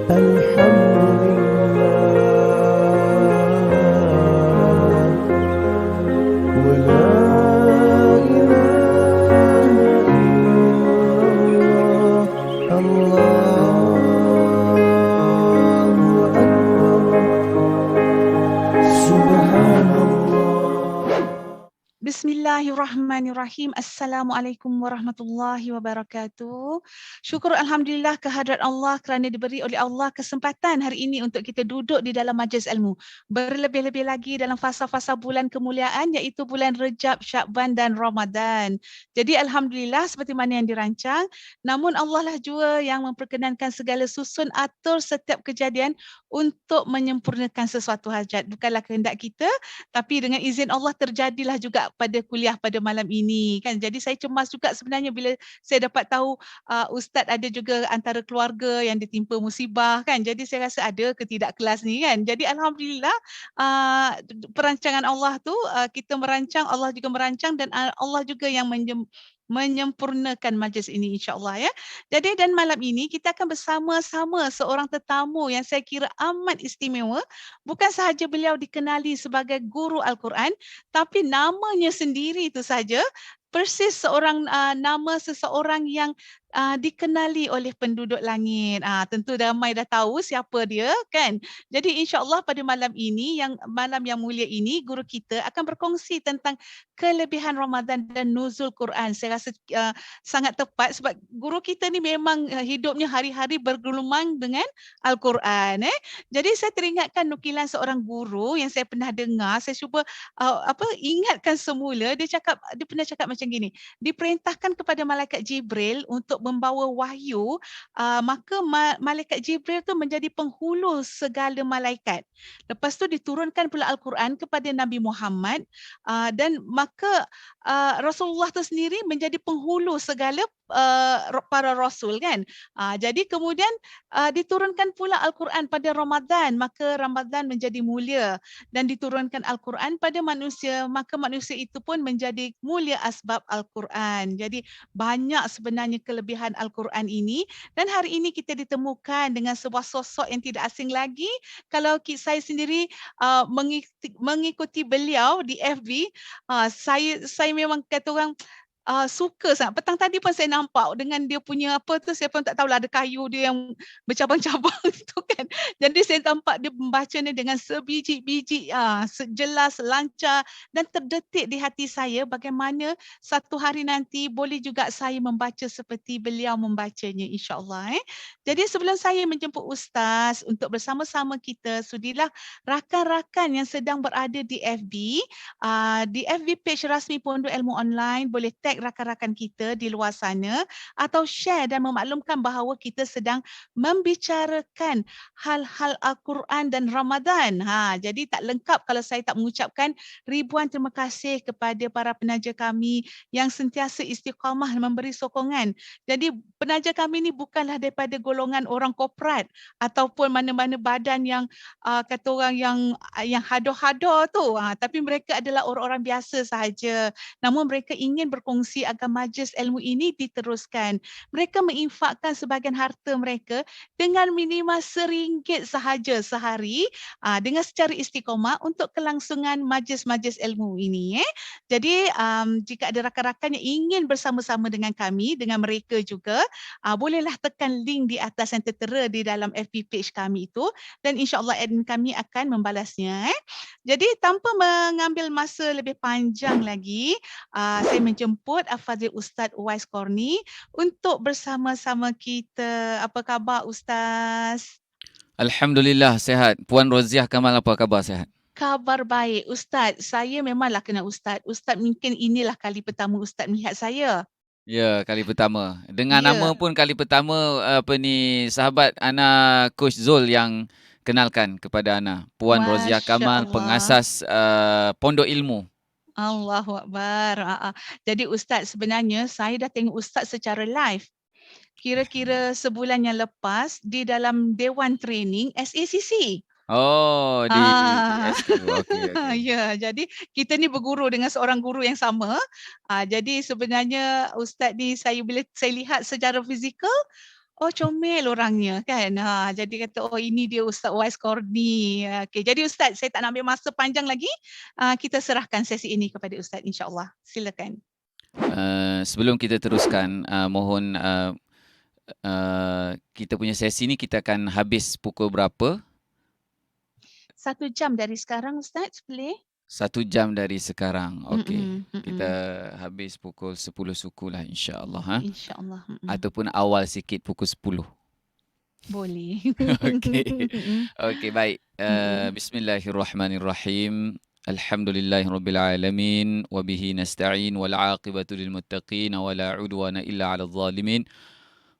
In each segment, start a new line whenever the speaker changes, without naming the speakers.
الحمد لله ولا إله إلا الله أكبر سبحان الله.
Bismillahirrahmanirrahim. Assalamualaikum warahmatullahi wabarakatuh. Syukur Alhamdulillah kehadrat Allah kerana diberi oleh Allah kesempatan hari ini untuk kita duduk di dalam majlis ilmu. Berlebih-lebih lagi dalam fasa-fasa bulan kemuliaan iaitu bulan Rejab, Syakban dan Ramadan. Jadi Alhamdulillah seperti mana yang dirancang. Namun Allah lah jua yang memperkenankan segala susun atur setiap kejadian untuk menyempurnakan sesuatu hajat. Bukanlah kehendak kita, tapi dengan izin Allah terjadilah juga pada kuliah pada malam ini kan. Jadi saya cemas juga sebenarnya bila saya dapat tahu ustaz ada juga antara keluarga yang ditimpa musibah kan. Jadi saya rasa ada ke tidak kelas ni kan. Jadi alhamdulillah perancangan Allah tu kita merancang, Allah juga merancang dan Allah juga yang menyempurnakan majlis ini insya-Allah ya. Jadi dan malam ini kita akan bersama-sama seorang tetamu yang saya kira amat istimewa. Bukan sahaja beliau dikenali sebagai guru Al-Quran, tapi namanya sendiri itu saja persis seorang nama seseorang yang dikenali oleh penduduk langit. Tentu ramai dah tahu siapa dia kan. Jadi insya-Allah pada malam ini malam yang mulia ini guru kita akan berkongsi tentang kelebihan Ramadan dan nuzul Quran. Saya rasa sangat tepat sebab guru kita ni memang hidupnya hari-hari bergelumang dengan Al-Quran. Jadi saya teringatkan nukilan seorang guru yang saya pernah dengar. Saya cuba ingatkan semula. Dia pernah cakap macam gini. Diperintahkan kepada malaikat Jibril untuk membawa wahyu, maka malaikat Jibril tu menjadi penghulu segala malaikat. Lepas tu diturunkan pula Al-Quran kepada Nabi Muhammad dan maka Rasulullah tu sendiri menjadi penghulu segala para rasul kan. Jadi kemudian diturunkan pula Al-Quran pada Ramadan, maka Ramadan menjadi mulia dan diturunkan Al-Quran pada manusia, maka manusia itu pun menjadi mulia asbab Al-Quran. Jadi banyak sebenarnya kelebihan Al-Quran ini dan hari ini kita ditemukan dengan sebuah sosok yang tidak asing lagi. Kalau saya sendiri mengikuti beliau di FB, saya memang kata orang suka sangat. Petang tadi pun saya nampak dengan dia punya apa tu, saya pun tak tahulah ada kayu dia yang bercabang-cabang tu kan. Jadi saya nampak dia membacanya dengan sebiji-biji, jelas, lancar dan terdetik di hati saya bagaimana satu hari nanti boleh juga saya membaca seperti beliau membacanya insya-Allah. Jadi sebelum saya menjemput ustaz untuk bersama-sama kita, sudilah rakan-rakan yang sedang berada di FB page rasmi Pondok Ilmu Online boleh tag rakan-rakan kita di luar sana atau share dan memaklumkan bahawa kita sedang membicarakan hal-hal Al-Quran dan Ramadan. Jadi tak lengkap kalau saya tak mengucapkan ribuan terima kasih kepada para penaja kami yang sentiasa istiqamah memberi sokongan. Jadi penaja kami ni bukanlah daripada golongan orang korporat ataupun mana-mana badan yang kata orang yang hado-hado tu, tapi mereka adalah orang-orang biasa sahaja. Namun mereka ingin berkongsi agar majlis ilmu ini diteruskan. Mereka menginfakkan sebahagian harta mereka dengan minima RM1 sahaja sehari dengan secara istiqamah untuk kelangsungan majlis-majlis ilmu ini. Jadi jika ada rakan-rakan yang ingin bersama-sama dengan kami, dengan mereka juga, bolehlah tekan link di atas yang tertera di dalam FB page kami itu dan insya-Allah admin kami akan membalasnya. Jadi tanpa mengambil masa lebih panjang lagi, saya menjemput Al-Fadhil Ustaz Uwais Korni untuk bersama-sama kita. Apa khabar Ustaz?
Alhamdulillah sihat. Puan Roziah Kamal apa khabar, sihat?
Khabar baik Ustaz. Saya memanglah kenal Ustaz. Ustaz mungkin inilah kali pertama Ustaz melihat saya.
Ya, kali pertama. Dengan
Ya.
nama pun kali pertama sahabat Ana Coach Zul yang kenalkan kepada Ana. Puan Roziah
Masya
Kamal,
Allah.
pengasas Pondok Ilmu.
Allahu Akbar. Jadi Ustaz sebenarnya saya dah tengok Ustaz secara live. Kira-kira sebulan yang lepas di dalam Dewan Training SACC.
Oh, di SQ. Okey.
Ya, jadi kita ni berguru dengan seorang guru yang sama. Jadi sebenarnya Ustaz ni bila saya lihat secara fizikal, Oh, comel orangnya kan. Jadi kata, oh ini dia Ustaz Wais Korni. Okey, jadi Ustaz, saya tak nak ambil masa panjang lagi. Kita serahkan sesi ini kepada Ustaz insya-Allah. Silakan.
Sebelum kita teruskan, mohon kita punya sesi ni kita akan habis pukul berapa?
1 jam dari sekarang Ustaz, boleh?
1 jam dari sekarang. Okey.
Mm-mm,
Kita
mm-mm.
habis pukul 10 suku lah insya-Allah
InsyaAllah.
Ataupun awal sikit pukul 10.
Boleh.
Okey.
Mm-mm.
Okey, baik.
Mm-mm.
Bismillahirrahmanirrahim. Alhamdulillahirabbil alamin wa bihi nasta'in wal 'aqibatu lil muttaqin wa la 'udwana illa 'alal zalimin.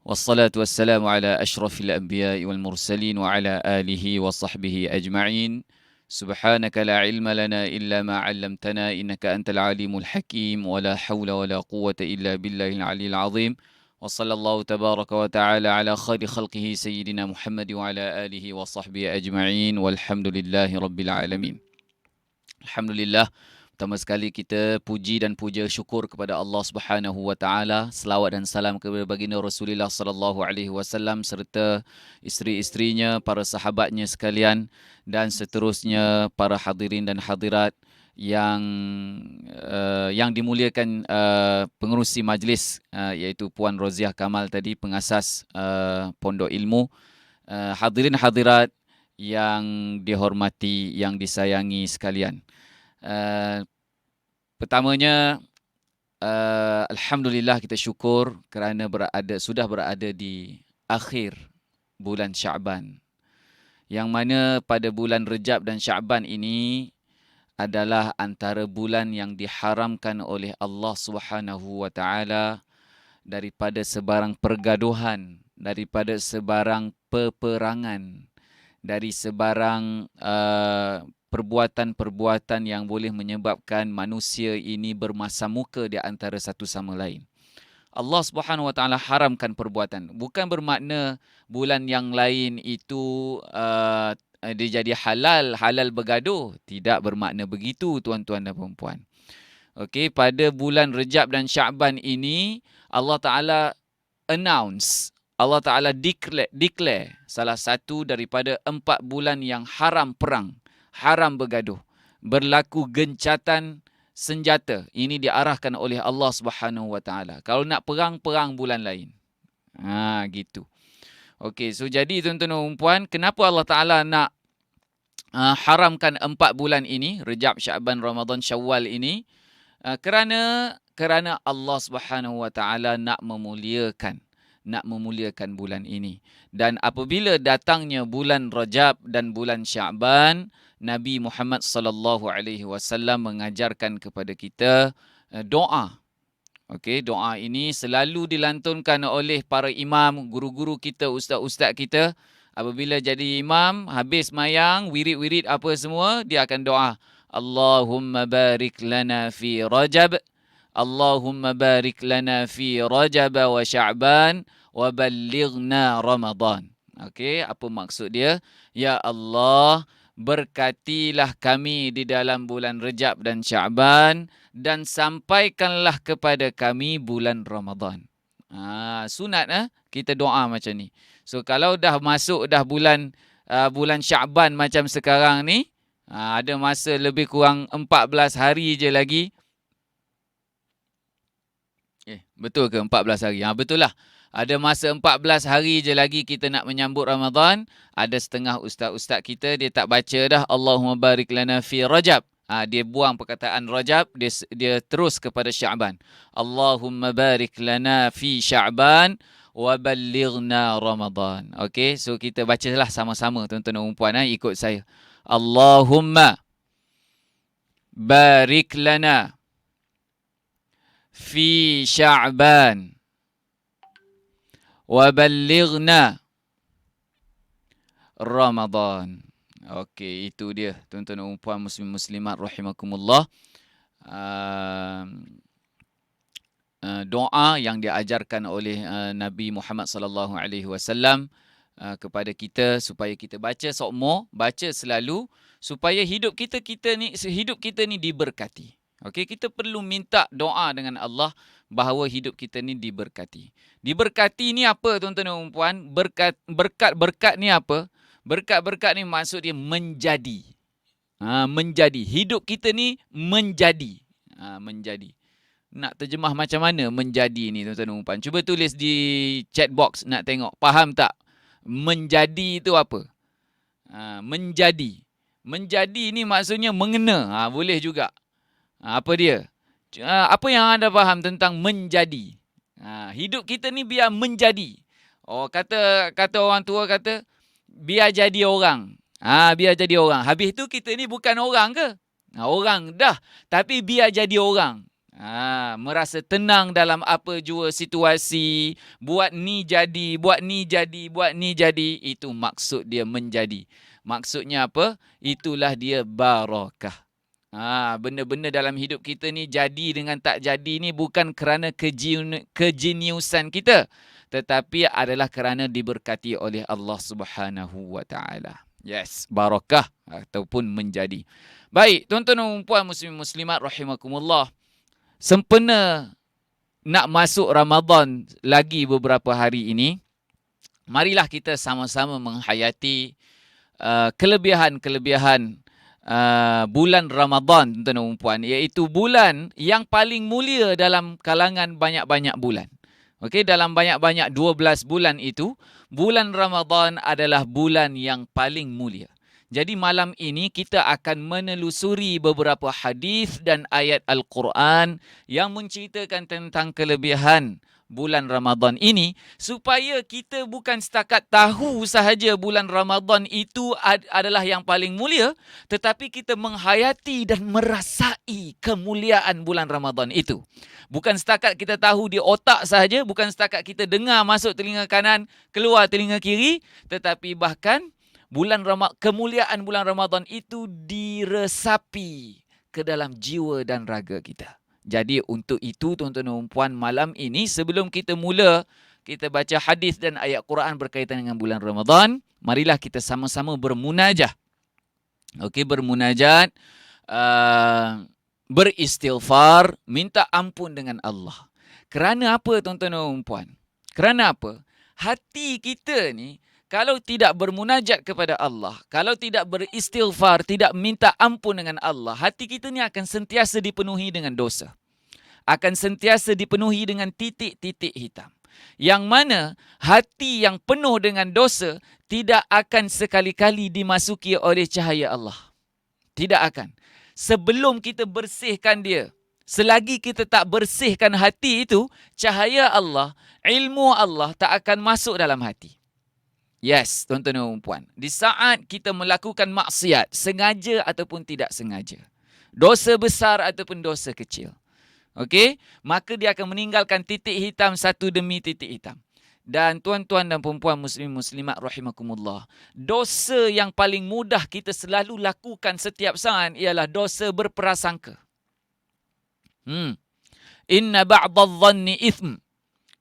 Wassalatu wassalamu ala asyrafil anbiya'i wal mursalin wa ala alihi wa sahbihi ajma'in. Subhanaka la ilma lana illa ma 'allamtana innaka antal alimul hakim wa la haula wa la quwwata illa billahil aliyyil azim. Wa sallallahu tabaraka wa ta'ala ala khairi khalqihi sayyidina Muhammad wa ala alihi wa sahbihi ajma'in walhamdulillahi rabbil alamin. Alhamdulillah, pertama sekali kita puji dan puja syukur kepada Allah Subhanahu wa taala, selawat dan salam kepada baginda Rasulullah sallallahu alaihi wasallam serta isteri-isterinya, para sahabatnya sekalian dan seterusnya para hadirin dan hadirat yang dimuliakan pengerusi majlis iaitu Puan Roziah Kamal tadi, pengasas Pondok Ilmu, hadirin hadirat yang dihormati, yang disayangi sekalian. Pertamanya, alhamdulillah kita syukur kerana sudah berada di akhir bulan Syaban, yang mana pada bulan Rejab dan Syaban ini adalah antara bulan yang diharamkan oleh Allah Subhanahu wa taala daripada sebarang pergaduhan, daripada sebarang peperangan, dari sebarang perbuatan-perbuatan yang boleh menyebabkan manusia ini bermasam muka di antara satu sama lain. Allah Subhanahu wa taala haramkan perbuatan. Bukan bermakna bulan yang lain itu dia jadi halal bergaduh. Tidak bermakna begitu, tuan-tuan dan puan-puan. Okey, pada bulan Rejab dan Syaban ini Allah Taala announce, Allah Taala declare salah satu daripada 4 bulan yang haram perang, haram bergaduh, berlaku gencatan senjata. Ini diarahkan oleh Allah Subhanahu wa taala. Kalau nak perang bulan lain. Gitu. Okey, so jadi tuan-tuan dan puan, kenapa Allah Taala nak haramkan 4 bulan ini, Rejab, Syaban, Ramadan, Syawal ini? Kerana Allah Subhanahu wa taala nak memuliakan bulan ini. Dan apabila datangnya bulan Rajab dan bulan Syaban, Nabi Muhammad sallallahu alaihi wasallam mengajarkan kepada kita doa. Okey, doa ini selalu dilantunkan oleh para imam, guru-guru kita, ustaz-ustaz kita. Apabila jadi imam, habis mayang, wirid-wirid apa semua, dia akan doa, Allahumma barik lana fi Rajab, Allahumma barik lana fi Rajab wa Sya'ban wa ballighna Ramadan. Okey, apa maksud dia? Ya Allah, berkatilah kami di dalam bulan Rejab dan Syaban dan sampaikanlah kepada kami bulan Ramadan. Sunat kita doa macam ni. So kalau dah masuk bulan Syaban macam sekarang ni, ada masa lebih kurang 14 hari je lagi. Betul ke 14 hari? Betul lah. Ada masa 14 hari je lagi kita nak menyambut Ramadan. Ada setengah ustaz-ustaz kita, dia tak baca dah Allahumma barik lana fi Rajab. Dia buang perkataan Rajab, dia terus kepada Sya'ban. Allahumma barik lana fi Sya'ban wa ballighna Ramadan. Okey, so kita bacalah sama-sama tuan-tuan dan puan, ikut saya. Allahumma barik lana fi Sya'ban wa ballighna Ramadan. Okey, itu dia tuan-tuan dan puan muslim-muslimat rahimakumullah. Doa yang diajarkan oleh Nabi Muhammad sallallahu alaihi wasallam kepada kita supaya kita baca sokmo, baca selalu supaya hidup kita ni diberkati. Okey, kita perlu minta doa dengan Allah bahawa hidup kita ni diberkati. Diberkati ni apa tuan-tuan dan puan? Berkat ni apa? Berkat-berkat ni maksud dia menjadi. Menjadi. Hidup kita ni menjadi. Menjadi. Nak terjemah macam mana menjadi ni tuan-tuan dan puan? Cuba tulis di chat box nak tengok. Faham tak? Menjadi itu apa? Menjadi. Menjadi ni maksudnya mengena. Boleh juga. Apa dia? Apa yang anda faham tentang menjadi? Hidup kita ni biar menjadi. Kata orang tua kata, biar jadi orang. Biar jadi orang. Habis tu kita ni bukan orang ke? Orang dah. Tapi biar jadi orang. Merasa tenang dalam apa jua situasi. Buat ni jadi, buat ni jadi, buat ni jadi. Itu maksud dia menjadi. Maksudnya apa? Itulah dia barakah. Benda-benda dalam hidup kita ni jadi dengan tak jadi ni bukan kerana kejeniusan kita, tetapi adalah kerana diberkati oleh Allah Subhanahu wa taala. Yes, barakah ataupun menjadi. Baik, tuan-tuan dan puan muslimin muslimat rahimakumullah. Sempena nak masuk Ramadan lagi beberapa hari ini, marilah kita sama-sama menghayati kelebihan-kelebihan bulan Ramadan, tuan-tuan dan puan, iaitu bulan yang paling mulia dalam kalangan banyak-banyak bulan. Okey, dalam banyak-banyak 12 bulan itu, bulan Ramadan adalah bulan yang paling mulia. Jadi malam ini kita akan menelusuri beberapa hadis dan ayat Al-Quran yang menceritakan tentang kelebihan bulan Ramadan ini, supaya kita bukan setakat tahu sahaja bulan Ramadan itu adalah yang paling mulia, tetapi kita menghayati dan merasai kemuliaan bulan Ramadan itu. Bukan setakat kita tahu di otak sahaja, bukan setakat kita dengar masuk telinga kanan, keluar telinga kiri, tetapi bahkan kemuliaan bulan Ramadan itu diresapi ke dalam jiwa dan raga kita. Jadi untuk itu tuan-tuan dan puan, malam ini sebelum kita mula kita baca hadis dan ayat Quran berkaitan dengan bulan Ramadan, marilah kita sama-sama bermunajat. Okey, bermunajat, beristighfar, minta ampun dengan Allah. Kerana apa tuan-tuan dan puan? Kerana apa? Hati kita ni kalau tidak bermunajat kepada Allah, kalau tidak beristighfar, tidak minta ampun dengan Allah, hati kita ni akan sentiasa dipenuhi dengan dosa. Akan sentiasa dipenuhi dengan titik-titik hitam. Yang mana hati yang penuh dengan dosa tidak akan sekali-kali dimasuki oleh cahaya Allah. Tidak akan. Sebelum kita bersihkan dia, selagi kita tak bersihkan hati itu, cahaya Allah, ilmu Allah tak akan masuk dalam hati. Yes, tuan-tuan dan puan. Di saat kita melakukan maksiat, sengaja ataupun tidak sengaja, dosa besar ataupun dosa kecil, okey, maka dia akan meninggalkan titik hitam satu demi titik hitam. Dan tuan-tuan dan puan-puan muslim muslimat rahimakumullah, dosa yang paling mudah kita selalu lakukan setiap saat ialah dosa berprasangka. Inna ba'dadh-dhanni itsm.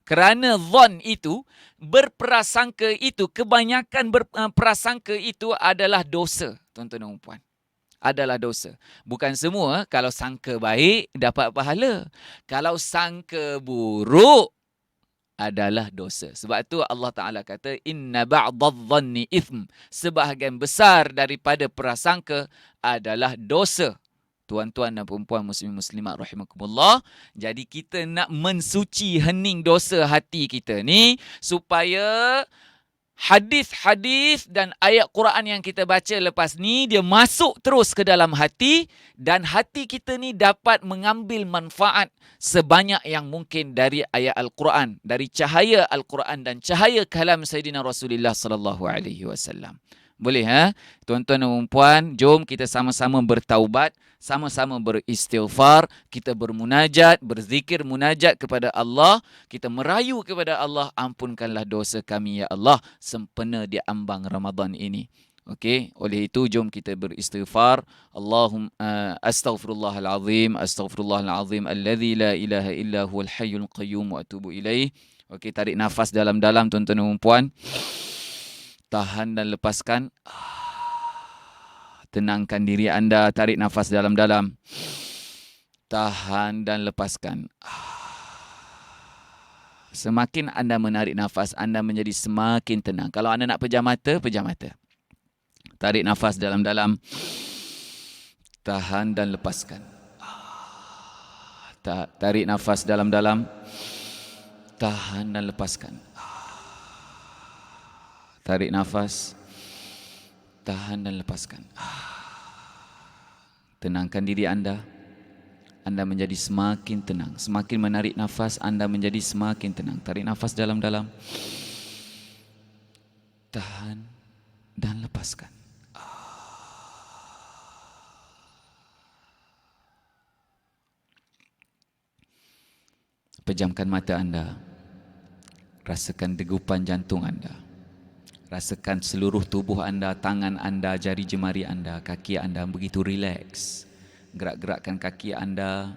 Kerana zon itu, berprasangka itu, kebanyakan berprasangka itu adalah dosa, tuan-tuan dan puan. Adalah dosa. Bukan semua, kalau sangka baik, dapat pahala. Kalau sangka buruk, adalah dosa. Sebab tu Allah Ta'ala kata, Inna ba'dadh-dhanni itsm. Sebahagian besar daripada prasangka adalah dosa. Tuan-tuan dan perempuan muslim muslimat rahimakumullah. Jadi kita nak mensuci hening dosa hati kita ni supaya hadis-hadis dan ayat Quran yang kita baca lepas ni dia masuk terus ke dalam hati dan hati kita ni dapat mengambil manfaat sebanyak yang mungkin dari ayat Al-Quran, dari cahaya Al-Quran dan cahaya kalam Sayyidina Rasulullah sallallahu alaihi wasallam. Boleh tuan-tuan dan puan, jom kita sama-sama bertaubat, sama-sama beristighfar, kita bermunajat, berzikir munajat kepada Allah, kita merayu kepada Allah, ampunkanlah dosa kami ya Allah sempena di ambang Ramadan ini. Okey, oleh itu jom kita beristighfar. Allahumma astaghfirullahalazim, astaghfirullahalazim alladzi la ilaha illa huwal hayyul qayyum wa atubu ilaih. Okey, tarik nafas dalam-dalam tuan-tuan dan puan. Tahan dan lepaskan. Tenangkan diri anda. Tarik nafas dalam-dalam. Tahan dan lepaskan. Semakin anda menarik nafas, anda menjadi semakin tenang. Kalau anda nak pejam mata, pejam mata. Tarik nafas dalam-dalam. Tahan dan lepaskan. Tarik nafas dalam-dalam. Tahan dan lepaskan. Tarik nafas. Tahan dan lepaskan. Tenangkan diri anda. Anda menjadi semakin tenang. Semakin menarik nafas, anda menjadi semakin tenang. Tarik nafas dalam-dalam. Tahan dan lepaskan. Pejamkan mata anda. Rasakan degupan jantung anda. Rasakan seluruh tubuh anda, tangan anda, jari jemari anda, kaki anda begitu rileks. Gerak-gerakkan kaki anda,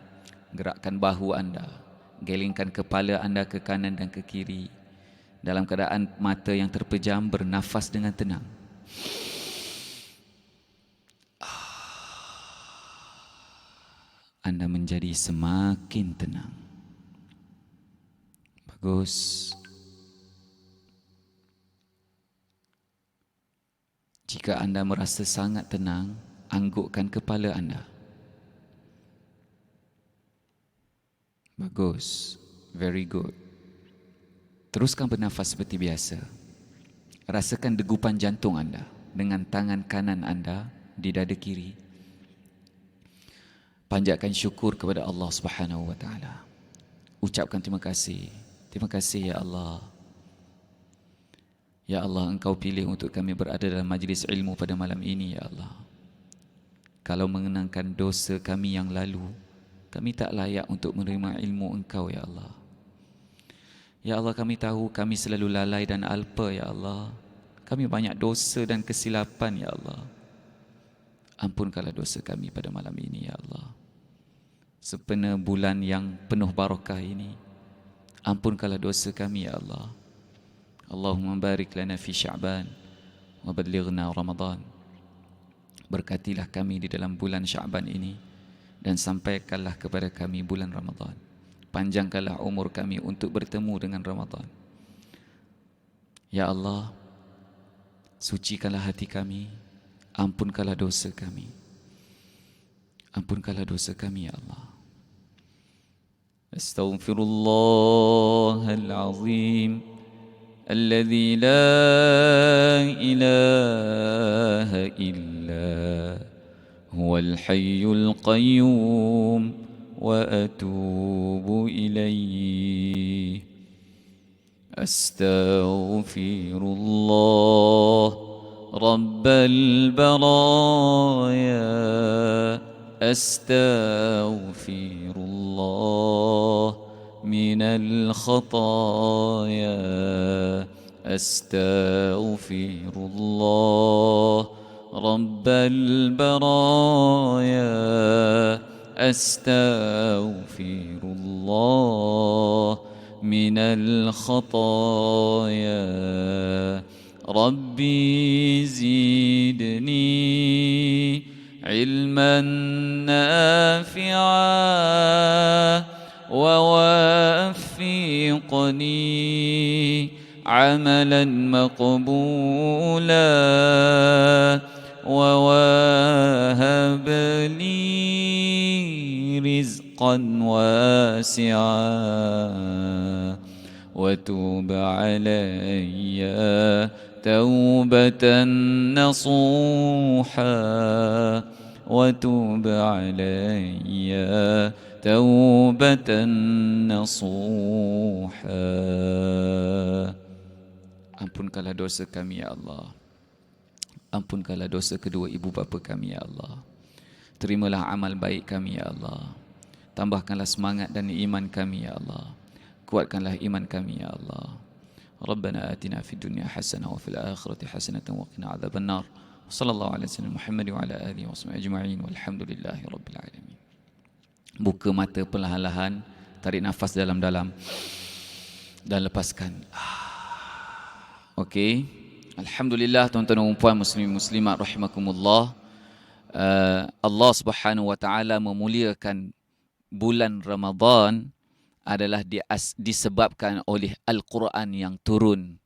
gerakkan bahu anda, gelingkan kepala anda ke kanan dan ke kiri. Dalam keadaan mata yang terpejam, bernafas dengan tenang. Anda menjadi semakin tenang. Bagus. Jika anda merasa sangat tenang, anggukkan kepala anda. Bagus. Very good. Teruskan bernafas seperti biasa. Rasakan degupan jantung anda dengan tangan kanan anda di dada kiri. Panjatkan syukur kepada Allah Subhanahu wa taala. Ucapkan terima kasih. Terima kasih ya Allah. Ya Allah, Engkau pilih untuk kami berada dalam majlis ilmu pada malam ini ya Allah. Kalau mengenangkan dosa kami yang lalu, kami tak layak untuk menerima ilmu Engkau ya Allah. Ya Allah, kami tahu kami selalu lalai dan alpa ya Allah. Kami banyak dosa dan kesilapan ya Allah. Ampunkanlah dosa kami pada malam ini ya Allah. Sepena bulan yang penuh barakah ini, ampunkanlah dosa kami ya Allah. Allahumma barik lana fi Sya'ban wa ballighna Ramadan. Berkatilah kami di dalam bulan Sya'ban ini dan sampaikanlah kepada kami bulan Ramadan. Panjangkanlah umur kami untuk bertemu dengan Ramadan. Ya Allah, sucikanlah hati kami, ampunkanlah dosa kami. Ampunkanlah dosa kami ya Allah. Astaghfirullahal azim alladzi la ilaha illa huwal hayyul qayyum wa atubu ilayhi. Astaghfirullah rabbal baraya. Astaghfirullah minal khataya. Astaghfirullah rabbal baraya. Astaghfirullah minal khataya. Rabbi zidni علما نافعا ووفقني عملا مقبولا ووهب لي رزقا واسعا وتوب علي توبة نصوحا وتوب علي توبة نصوحا. Ampunkanlah dosa kami ya Allah. Ampunkanlah dosa kedua ibu bapa kami ya Allah. Terimalah amal baik kami ya Allah. Tambahkanlah semangat dan iman kami ya Allah. Kuatkanlah iman kami ya Allah. ربنا آتنا في الدنيا حسنة وفي الآخرة حسنة وقنا عذاب النار وصلى الله على سيدنا محمد وعلى آله وصحبه أجمعين والحمد لله رب العالمين. Buka mata perlahan-lahan, tarik nafas dalam-dalam dan lepaskan. Okey. Alhamdulillah tuan-tuan dan puan muslimin muslimat rahimakumullah. Allah Subhanahu wa taala memuliakan bulan Ramadan adalah disebabkan oleh Al-Quran yang turun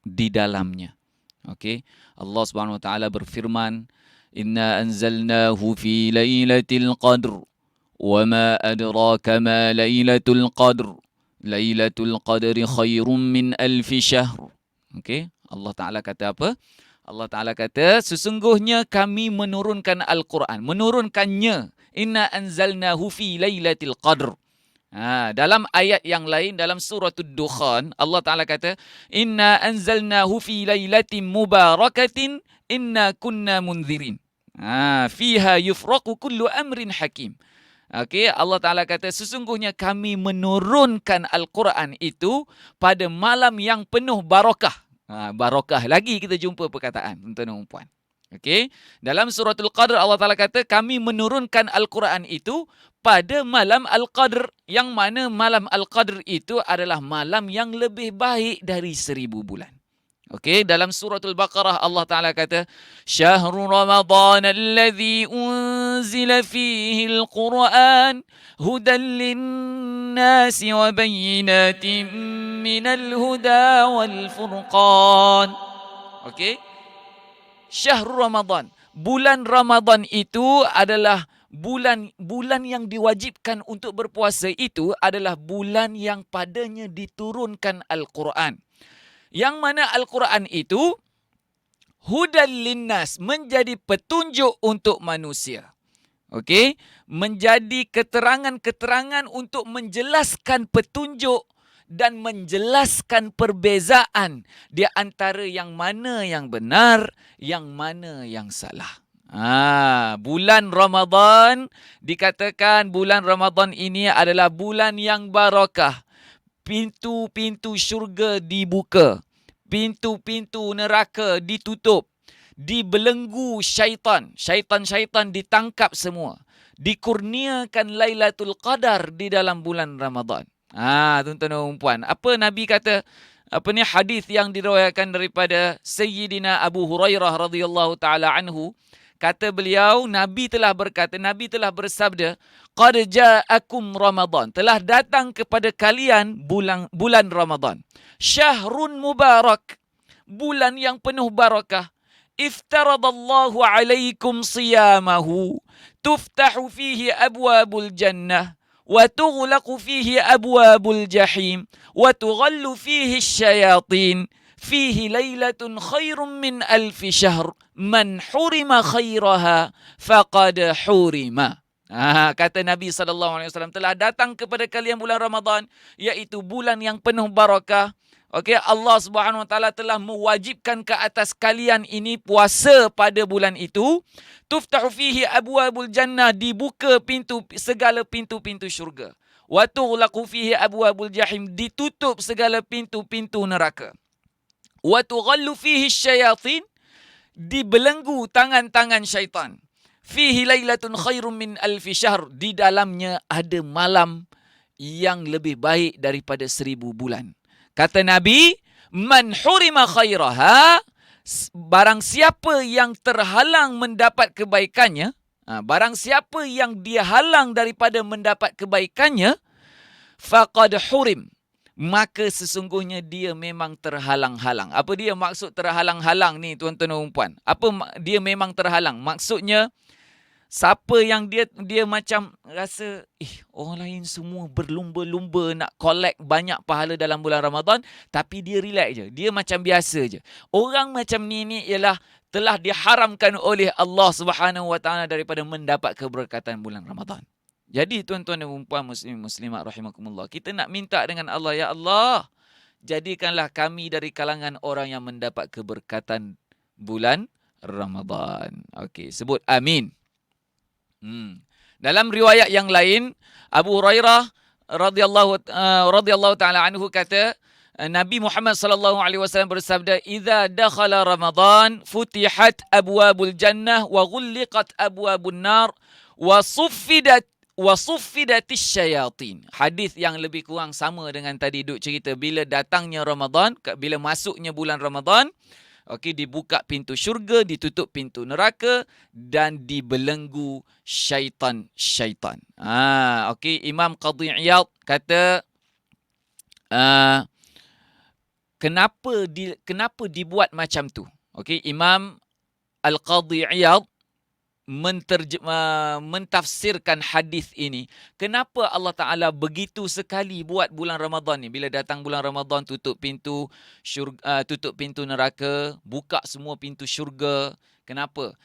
di dalamnya. Okey, Allah Subhanahu wa taala berfirman, "Inna anzalnahu fi lailatul qadr wa ma adraka ma lailatul qadr. Lailatul qadri khairum min alfi syahr." Okey, Allah Taala kata apa? Allah Taala kata sesungguhnya kami menurunkan Al-Quran, menurunkannya. Inna anzalnahu fi lailatul qadr. Dalam ayat yang lain dalam surah Ad-Dukhan, Allah Ta'ala kata, Inna anzalnahu fi lailatin mubarakatin inna kunna munzirin. Fiha yufraqu kullu amrin hakim. Okay, Allah Ta'ala kata, sesungguhnya kami menurunkan Al-Quran itu pada malam yang penuh barakah. Barakah, lagi kita jumpa perkataan, tuan-tuan dan puan. Okay, dalam suratul Qadr Allah Ta'ala kata, kami menurunkan Al-Quran itu pada malam Al-Qadr, yang mana malam Al-Qadr itu adalah malam yang lebih baik dari 1000 bulan. Okey, dalam suratul Baqarah Allah Ta'ala kata, Syahrul Ramadan alladhi unzila fihi al-Quran hudan linnasi wa bayyinatin minal huda wal furqan. Okey, Syahrul Ramadan, bulan Ramadan itu adalah bulan yang diwajibkan untuk berpuasa, itu adalah bulan yang padanya diturunkan Al-Quran. Yang mana Al-Quran itu hudan linnas, menjadi petunjuk untuk manusia. Okey, menjadi keterangan-keterangan untuk menjelaskan petunjuk dan menjelaskan perbezaan di antara yang mana yang benar, yang mana yang salah. Bulan Ramadan, dikatakan bulan Ramadan ini adalah bulan yang barakah. Pintu-pintu syurga dibuka, pintu-pintu neraka ditutup, dibelenggu syaitan. Syaitan-syaitan ditangkap semua. Dikurniakan Lailatul Qadar di dalam bulan Ramadan. Tuan-tuan dan puan, apa Nabi kata? Hadis yang diriwayatkan daripada Sayyidina Abu Hurairah radhiyallahu taala anhu. Kata beliau, Nabi telah berkata, Nabi telah bersabda, Qad ja'akum Ramadan, telah datang kepada kalian bulan Ramadan. Syahrun mubarak, bulan yang penuh barakah. Iftaradallahu alaikum siyamahu, tuftahu fihi abwabul jannah, wa tughlaqu fihi abwabul jahim, wa tughallu fihi syayatin. Fihi lailatun khairum min alfi syahr, man hurima khairaha faqad hurima. Kata Nabi SAW, telah datang kepada kalian bulan Ramadan, iaitu bulan yang penuh barakah. Okey, Allah Subhanahu Wa Taala telah mewajibkan ke atas kalian ini puasa pada bulan itu. Tuftahu fihi abwabul jannah, dibuka segala pintu-pintu syurga. Wa tughlaqu fihi abwabul jahim, ditutup segala pintu-pintu neraka. Wa tughallu fihi syayatin, dibelenggu tangan-tangan syaitan. Fihi lailatun khairum min alfi syahr, di dalamnya ada malam yang lebih baik daripada 1000 bulan. Kata Nabi, man hurima khairaha, barang siapa yang terhalang mendapat kebaikannya, barang siapa yang dia halang daripada mendapat kebaikannya, faqad hurim, maka sesungguhnya dia memang terhalang-halang. Apa dia maksud terhalang-halang ni, tuan-tuan dan puan? Apa dia memang terhalang? Maksudnya, siapa yang dia macam rasa, orang lain semua berlumba-lumba nak collect banyak pahala dalam bulan Ramadan, tapi dia relax je. Dia macam biasa je. Orang macam ni ialah telah diharamkan oleh Allah Subhanahu Wa Taala daripada mendapat keberkatan bulan Ramadan. Jadi tuan-tuan dan puan muslimat rahimakumullah, kita nak minta dengan Allah, ya Allah, jadikanlah kami dari kalangan orang yang mendapat keberkatan bulan Ramadan. Okey, sebut amin. Dalam riwayat yang lain, Abu Hurairah radhiyallahu taala anhu kata, Nabi Muhammad sallallahu alaihi wasallam bersabda, "Idza dakhala Ramadan futihat abwabul jannah wa ghulliqat abwabun nar wa suffidatis syayatin." Hadis yang lebih kurang sama dengan tadi duk cerita, bila datangnya Ramadan, bila masuknya bulan Ramadan, okey, dibuka pintu syurga, ditutup pintu neraka dan dibelenggu syaitan-syaitan. Okey, Imam Qadhi Iyad kata, uh, kenapa dibuat macam tu? Okey, Imam Al-Qadhi Iyad mentafsirkan hadis ini. Kenapa Allah Ta'ala begitu sekali buat bulan Ramadan ni? Bila datang bulan Ramadan, tutup pintu tutup pintu neraka, buka semua pintu syurga. Kenapa?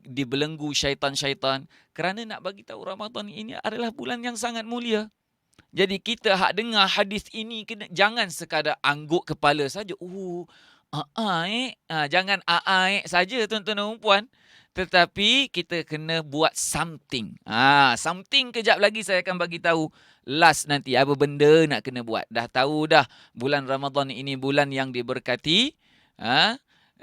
Dibelenggu syaitan-syaitan. Kerana nak bagi tahu Ramadan ini adalah bulan yang sangat mulia. Jadi kita hak dengar hadis ini, jangan sekadar angguk kepala saja. Jangan saja tuan-tuan dan puan. Tetapi kita kena buat something. Something kejap lagi saya akan bagi tahu last nanti apa benda nak kena buat. Dah tahu dah bulan Ramadan ini bulan yang diberkati.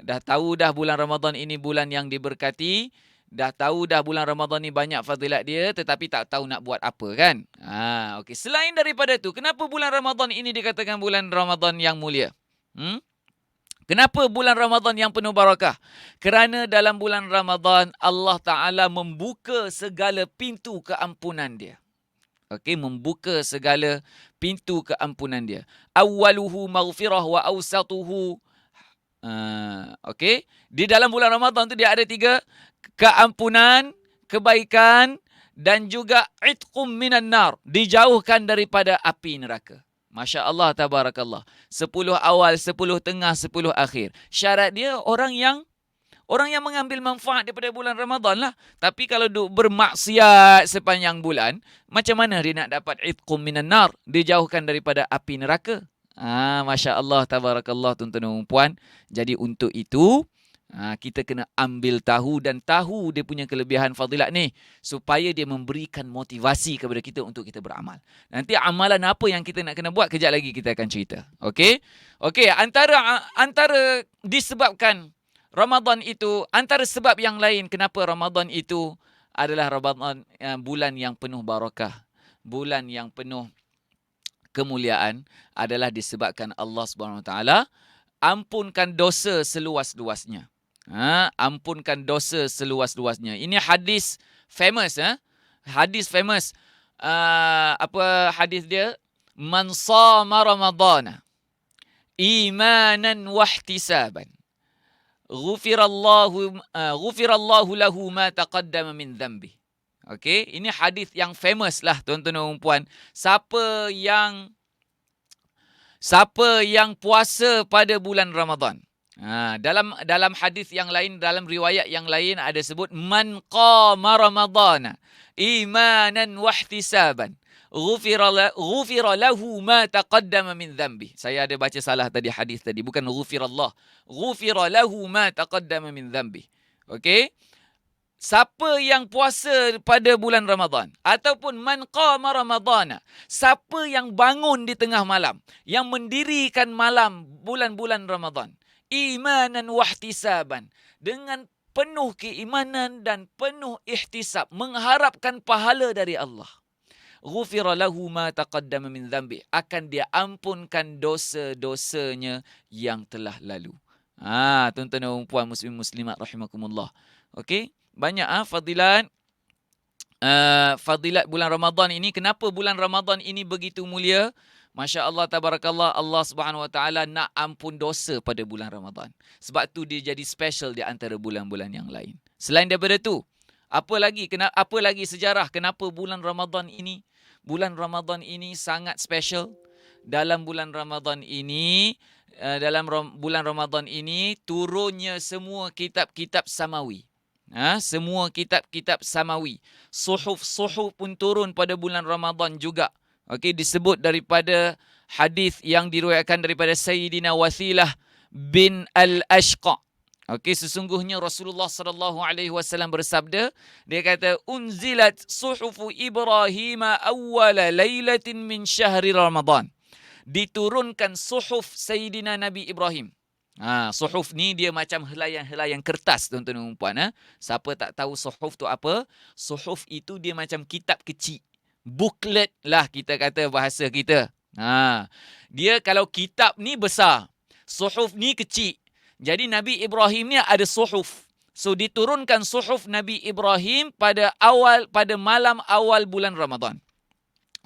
Dah tahu dah bulan Ramadan ini bulan yang diberkati. Dah tahu dah bulan Ramadan ni banyak fadilat dia, tetapi tak tahu nak buat apa kan. Okey. Selain daripada tu, kenapa bulan Ramadan ini dikatakan bulan Ramadan yang mulia? Kenapa bulan Ramadan yang penuh barakah? Kerana dalam bulan Ramadan Allah Ta'ala membuka segala pintu keampunan dia. Okey, membuka segala pintu keampunan dia. Awwaluhu maghfirah wa awsatuhu. Okey, di dalam bulan Ramadan tu dia ada 3: keampunan, kebaikan dan juga itqum minan nar, dijauhkan daripada api neraka. Masya Allah, tabarakallah. 10 awal, 10 tengah, 10 akhir. Syarat dia orang yang mengambil manfaat daripada bulan Ramadan lah. Tapi kalau duk bermaksiat sepanjang bulan, macam mana dia nak dapat itqum minan nar, dijauhkan daripada api neraka? Masya Allah, tabarakallah tuan-tuan dan puan. Jadi untuk itu, kita kena ambil tahu dan tahu dia punya kelebihan fadilat ni supaya dia memberikan motivasi kepada kita untuk kita beramal. Nanti amalan apa yang kita nak kena buat kejap lagi kita akan cerita. Okey? Okey, antara disebabkan Ramadan itu, antara sebab yang lain kenapa Ramadan itu adalah Ramadan bulan yang penuh barakah, bulan yang penuh kemuliaan adalah disebabkan Allah Subhanahu Wa Taala ampunkan dosa seluas-luasnya. Ampunkan dosa seluas-luasnya. Ini hadis famous. Hadis famous. Apa hadis dia? Man sama Ramadana imanan wahtisaban ghufirallahu lahu ma taqaddama min dhanbi. Okey, ini hadis yang famous lah tuan-tuan dan puan. Siapa yang puasa pada bulan Ramadan. Dalam hadis yang lain, dalam riwayat yang lain ada sebut man qama ramadana imanan wahtisaban ghufira lahu ma taqaddama min dhanbi. Saya ada baca salah tadi hadis tadi, bukan ghufirallah, ghufira lahu ma taqaddama min dhanbi. Okey, siapa yang puasa pada bulan Ramadan ataupun man qama ramadana, siapa yang bangun di tengah malam, yang mendirikan malam bulan-bulan Ramadan, imanan wahtisaban, dengan penuh keimanan dan penuh ihtisab, mengharapkan pahala dari Allah. Ghufira lahu ma taqaddama min dhanbi, akan dia ampunkan dosa-dosanya yang telah lalu. Tuan-tuan dan puan muslim muslimat rahimakumullah. Okey, banyak fadilat bulan Ramadan ini. Kenapa bulan Ramadan ini begitu mulia? Masya Allah, tabarakallah, Allah Subhanahu Wa Taala nak ampun dosa pada bulan Ramadan. Sebab tu dia jadi special di antara bulan-bulan yang lain. Selain daripada tu, apa lagi sejarah kenapa bulan Ramadan ini sangat special? Dalam bulan Ramadan ini, turunnya semua kitab-kitab samawi. Semua kitab-kitab samawi. Suhuf pun turun pada bulan Ramadan juga. Okey, disebut daripada hadis yang diriwayatkan daripada Sayyidina Wasilah bin Al-Ashqa. Okey, sesungguhnya Rasulullah sallallahu alaihi wasallam bersabda, dia kata unzilat suhufu Ibrahim awwala lailatin min syahri Ramadan. Diturunkan suhuf Sayyidina Nabi Ibrahim. Suhuf ni dia macam helaian-helaian kertas tuan-tuan dan puan. Siapa tak tahu suhuf tu apa? Suhuf itu dia macam kitab kecil. Booklet lah kita kata bahasa kita. Dia kalau kitab ni besar, suhuf ni kecil. Jadi Nabi Ibrahim ni ada suhuf. So diturunkan suhuf Nabi Ibrahim pada malam awal bulan Ramadan.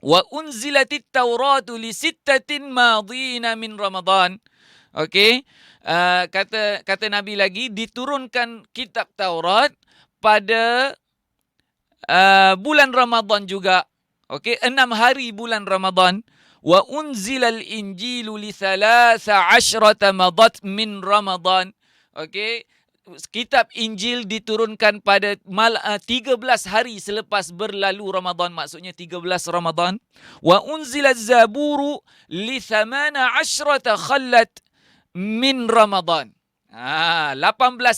Wa unzilatit Tauratu li sittatin madina min Ramadan. Okey. Kata Nabi lagi, diturunkan kitab Taurat pada bulan Ramadan juga. Okey, 6 hari bulan Ramadan. Wa unzilal injilu li 13 madat min Ramadan. Okey, kitab Injil diturunkan pada 13 hari selepas berlalu Ramadan, maksudnya 13 Ramadan. Wa unzilaz zaburu li 18 khallat min Ramadan. 18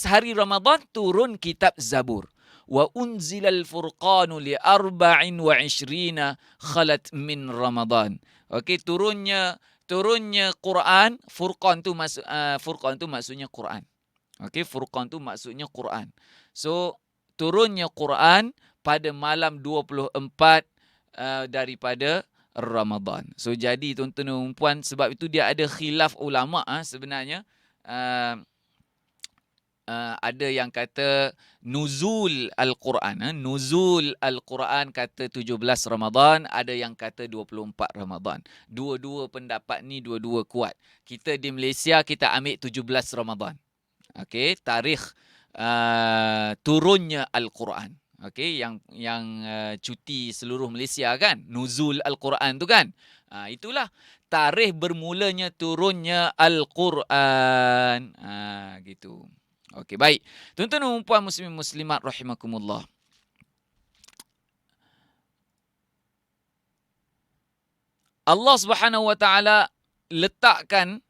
hari Ramadan turun kitab Zabur. Wa unzilal furqanu li 24 khalat min Ramadan. Okey, turunnya Quran, Furqan tu maksudnya Quran. Okey, Furqan tu maksudnya Quran. So, turunnya Quran pada malam 24 daripada Ramadan. So, jadi tuan-tuan dan puan, sebab itu dia ada khilaf ulama sebenarnya. Ada yang kata nuzul Al-Quran. Nuzul Al-Quran kata 17 Ramadan, ada yang kata 24 Ramadan. Dua-dua pendapat ni dua-dua kuat. Kita di Malaysia kita ambil 17 Ramadan. Okey, tarikh turunnya Al-Quran. Okey, yang cuti seluruh Malaysia kan, nuzul Al-Quran tu kan. Itulah tarikh bermulanya turunnya Al-Quran. Gitu. Okey, baik. Tuan-tuan dan puan muslimin muslimat rahimakumullah. Allah Subhanahu wa taala letakkan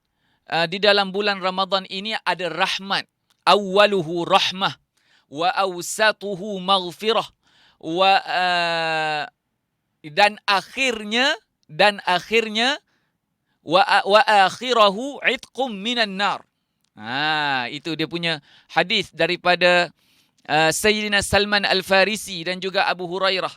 di dalam bulan Ramadan ini ada rahmat. Awwaluhu rahmah wa awsatuhu maghfirah wa dan akhirnya wa akhirahu itqum minan nar. Itu dia punya hadis daripada Sayyidina Salman Al-Farisi dan juga Abu Hurairah.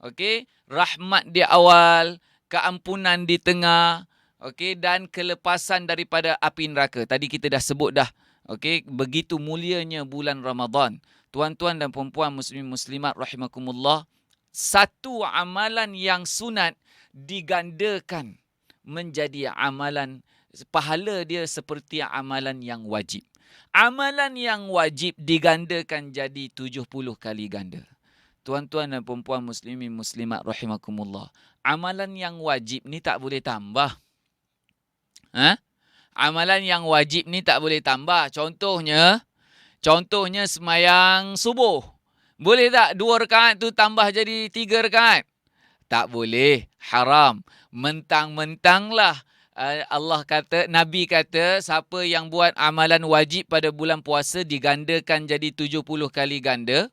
Okey, rahmat di awal, keampunan di tengah, okey, dan kelepasan daripada api neraka. Tadi kita dah sebut dah. Okey, begitu mulianya bulan Ramadan. Tuan-tuan dan puan-puan muslimin muslimat rahimakumullah, satu amalan yang sunat digandakan menjadi amalan, pahala dia seperti amalan yang wajib. Amalan yang wajib digandakan jadi 70 kali ganda. Tuan-tuan dan puan-puan muslimin muslimat rahimakumullah, amalan yang wajib ni tak boleh tambah. Amalan yang wajib ni tak boleh tambah. Contohnya semayang subuh. Boleh tak 2 rakaat tu tambah jadi 3 rakaat? Tak boleh, haram. Mentang-mentanglah Nabi kata, siapa yang buat amalan wajib pada bulan puasa digandakan jadi 70 kali ganda.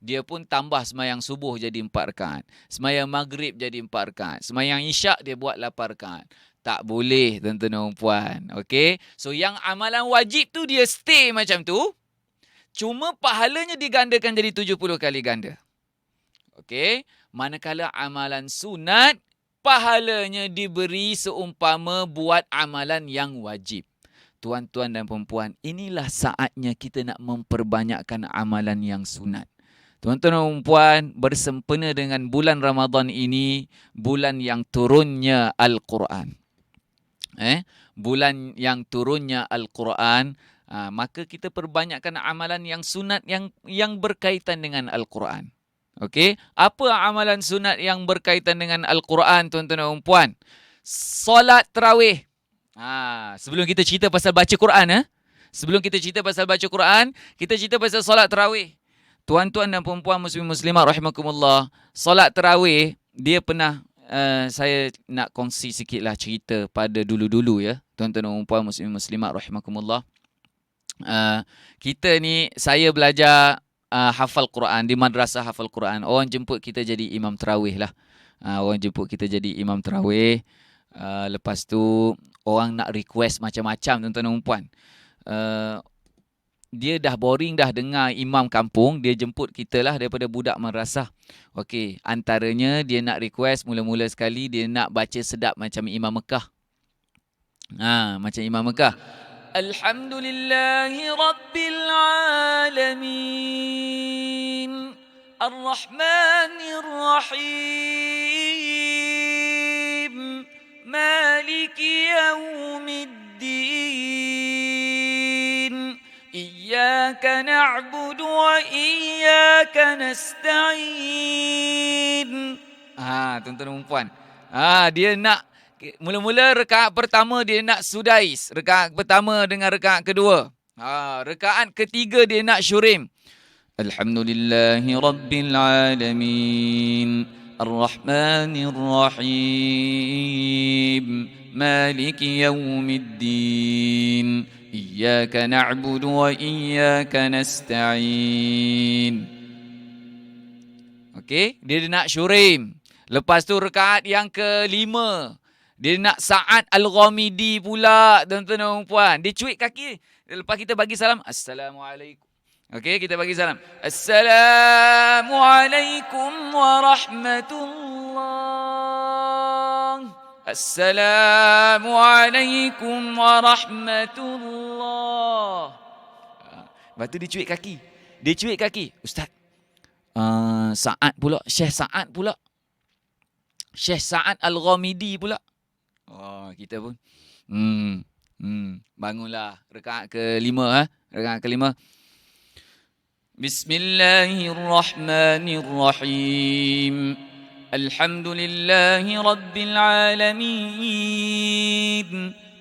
Dia pun tambah semayang subuh jadi 4 rakaat. Semayang maghrib jadi 4 rakaat. Semayang isyak dia buat 8 rakaat. Tak boleh, tuan-tuan dan puan. Okey. So yang amalan wajib tu dia stay macam tu. Cuma pahalanya digandakan jadi 70 kali ganda. Okey. Manakala amalan sunat, pahalanya diberi seumpama buat amalan yang wajib. Tuan-tuan dan perempuan, inilah saatnya kita nak memperbanyakkan amalan yang sunat. Tuan-tuan dan perempuan, bersempena dengan bulan Ramadan ini, bulan yang turunnya Al-Quran. Bulan yang turunnya Al-Quran, maka kita perbanyakkan amalan yang sunat yang berkaitan dengan Al-Quran. Okey, apa amalan sunat yang berkaitan dengan Al-Quran, tuan-tuan dan puan? Solat tarawih. Sebelum kita cerita pasal baca Quran, kita cerita pasal solat tarawih. Tuan-tuan dan puan muslim muslimat rahimakumullah, solat tarawih dia pernah saya nak kongsi sikitlah cerita pada dulu-dulu ya, tuan-tuan dan puan muslim muslimat rahimakumullah. Kita ni, saya belajar hafal Quran di madrasah hafal Quran. Orang jemput kita jadi imam tarawih lah. Lepas tu orang nak request macam-macam, tuan-tuan dan puan. Dia dah boring dah dengar imam kampung, dia jemput kita lah daripada budak madrasah. Okey, antaranya dia nak request mula-mula sekali dia nak baca sedap macam Imam Mekah. Macam Imam Mekah. Alhamdulillahi Rabbil Alamin. Ar-Rahmanir Rahim. Maliki Yaumiddin. Iyyaka na'budu wa iyyaka nasta'in. Tuan-tuan dan puan. Dia nak mula-mula rakaat pertama dia nak sudais. Rakaat pertama dengan rakaat kedua. Rakaat ketiga dia nak syurim. Alhamdulillahi Rabbil Alamin. Ar-Rahmanir Rahim. Maliki Yaumiddin. Iyyaka na'budu wa iyyaka nasta'in. Okey, dia nak syurim. Lepas tu rakaat yang kelima, dia nak Sa'ad Al-Ghamidi pula, tuan-tuan dan puan. Dia cuik kaki. Lepas kita bagi salam, Assalamualaikum. Okey, kita bagi salam. Assalamualaikum warahmatullahi. Assalamualaikum warahmatullahi. Lepas tu dia cuik kaki. Dia cuik kaki. Ustaz, Sa'ad pula. Syekh Sa'ad pula. Syekh Sa'ad Al-Ghamidi pula. Kita pun. Bangunlah. Rakaat kelima. Rakaat kelima. Bismillahirrahmanirrahim. Alhamdulillahi Rabbil Alamin.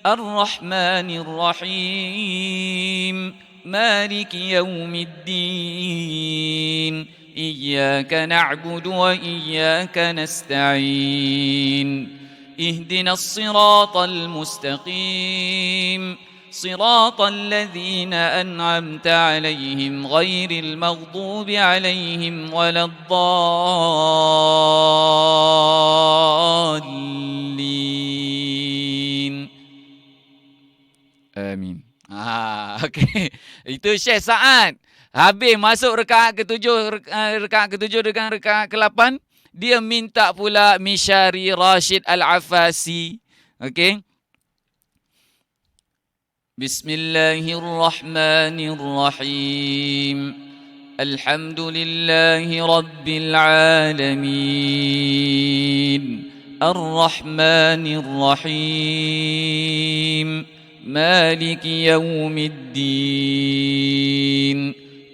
Ar-Rahmanir Rahim. Maliki Yaumiddin. Iyyaka na'budu wa iyyaka nasta'in. Ihdinas siratal mustaqim. Siratal ladzina an'amta 'alaihim ghairil maghdubi 'alaihim waladdallin. Amin. Okey. Itu Syekh Sa'ad. Habis masuk rakaat ketujuh dengan rakaat ke-8, dia minta pula Mishari Rashid Al-Afasi. Okey. Bismillahirrahmanirrahim. Alhamdulillahi Rabbil Alamin. Ar-Rahmanir Rahim. Maliki Yaumiddin.